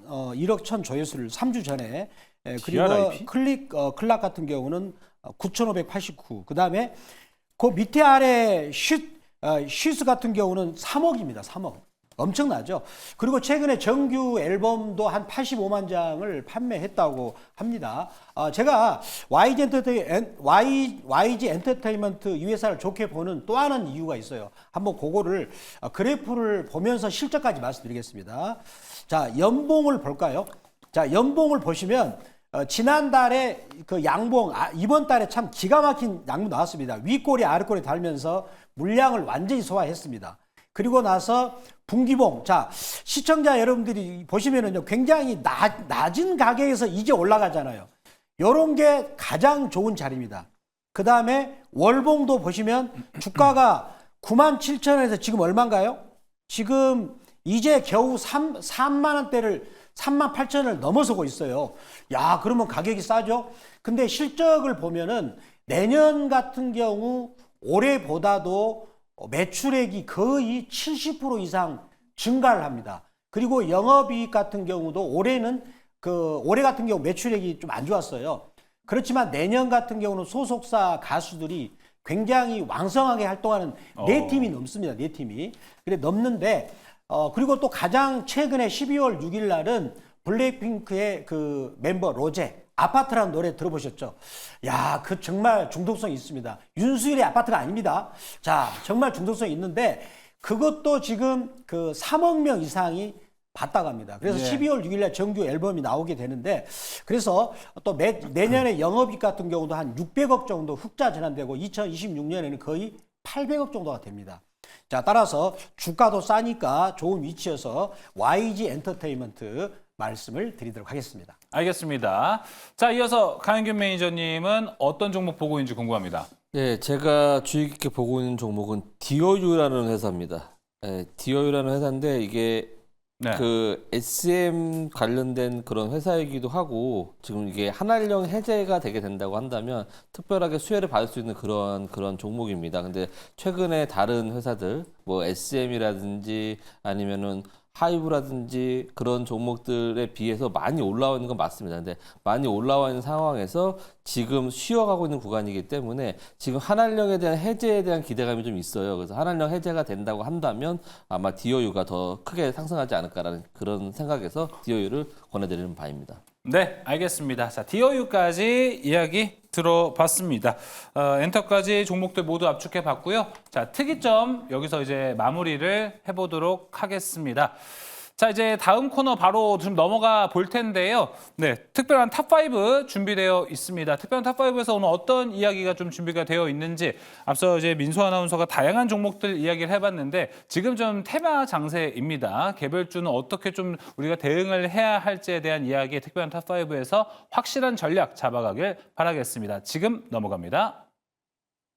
1천 조회수를 3주 전에 그리고 DRIP? 클락 같은 경우는 9,589. 그다음에 그 밑에 아래 슈스 같은 경우는 3억입니다. 3억. 엄청나죠. 그리고 최근에 정규 앨범도 한 85만 장을 판매했다고 합니다. 제가 YG 엔터테인먼트 이 회사를 좋게 보는 또 하나는 이유가 있어요. 한번 그거를 그래프를 보면서 실적까지 말씀드리겠습니다. 자, 연봉을 볼까요? 자, 연봉을 보시면 지난달에 그 양봉, 이번 달에 참 기가 막힌 양봉 나왔습니다. 윗꼬리 아랫꼬리 달면서 물량을 완전히 소화했습니다. 그리고 나서 분기봉. 자, 시청자 여러분들이 보시면은요, 굉장히 낮은 가격에서 이제 올라가잖아요. 요런 게 가장 좋은 자리입니다. 그 다음에 월봉도 보시면 주가가 97,000원에서 지금 얼마인가요? 지금 이제 겨우 3만 원대를 38,000원을 넘어서고 있어요. 야, 그러면 가격이 싸죠? 근데 실적을 보면은 내년 같은 경우 올해보다도 매출액이 거의 70% 이상 증가를 합니다. 그리고 영업이익 같은 경우도 올해 같은 경우 매출액이 좀 안 좋았어요. 그렇지만 내년 같은 경우는 소속사 가수들이 굉장히 왕성하게 활동하는 네 팀이 넘습니다. 네 팀이. 그래 넘는데 그리고 또 가장 최근에 12월 6일 날은 블랙핑크의 그 멤버 로제 아파트라는 노래 들어보셨죠? 야, 그 정말 중독성이 있습니다. 윤수일의 아파트가 아닙니다. 자, 정말 중독성이 있는데 그것도 지금 그 3억 명 이상이 봤다고 합니다. 그래서 12월 6일 날 정규 앨범이 나오게 되는데 그래서 또 내년에 영업이익 같은 경우도 한 600억 정도 흑자 전환되고 2026년에는 거의 800억 정도가 됩니다. 자, 따라서 주가도 싸니까 좋은 위치여서 YG 엔터테인먼트 말씀을 드리도록 하겠습니다. 알겠습니다. 자, 이어서 강현균 매니저님은 어떤 종목 보고 있는지 궁금합니다. 네, 제가 주의 깊게 보고 있는 종목은 디어유라는 회사입니다. 디어유라는 회사인데 이게 네. 그 SM 관련된 그런 회사이기도 하고 지금 이게 한알령 해제가 되게 된다고 한다면 특별하게 수혜를 받을 수 있는 그런 종목입니다. 근데 최근에 다른 회사들 뭐 SM이라든지 아니면은 하이브라든지 그런 종목들에 비해서 많이 올라와 있는 건 맞습니다. 근데 많이 올라와 있는 상황에서 지금 쉬어가고 있는 구간이기 때문에 지금 한알령에 대한 해제에 대한 기대감이 좀 있어요. 그래서 한알령 해제가 된다고 한다면 아마 디어유가 더 크게 상승하지 않을까라는 그런 생각에서 디어유를 권해드리는 바입니다. 네, 알겠습니다. 자, 디어유까지 이야기 들어봤습니다. 엔터까지 종목들 모두 압축해 봤고요. 자, 특이점 여기서 이제 마무리를 해보도록 하겠습니다. 자, 이제 다음 코너 바로 좀 넘어가 볼 텐데요. 네, 특별한 탑5 준비되어 있습니다. 특별한 탑5에서 오늘 어떤 이야기가 좀 준비가 되어 있는지 앞서 이제 민소 아나운서가 다양한 종목들 이야기를 해봤는데 지금 좀 테마 장세입니다. 개별주는 어떻게 좀 우리가 대응을 해야 할지에 대한 이야기 특별한 탑5에서 확실한 전략 잡아가길 바라겠습니다. 지금 넘어갑니다.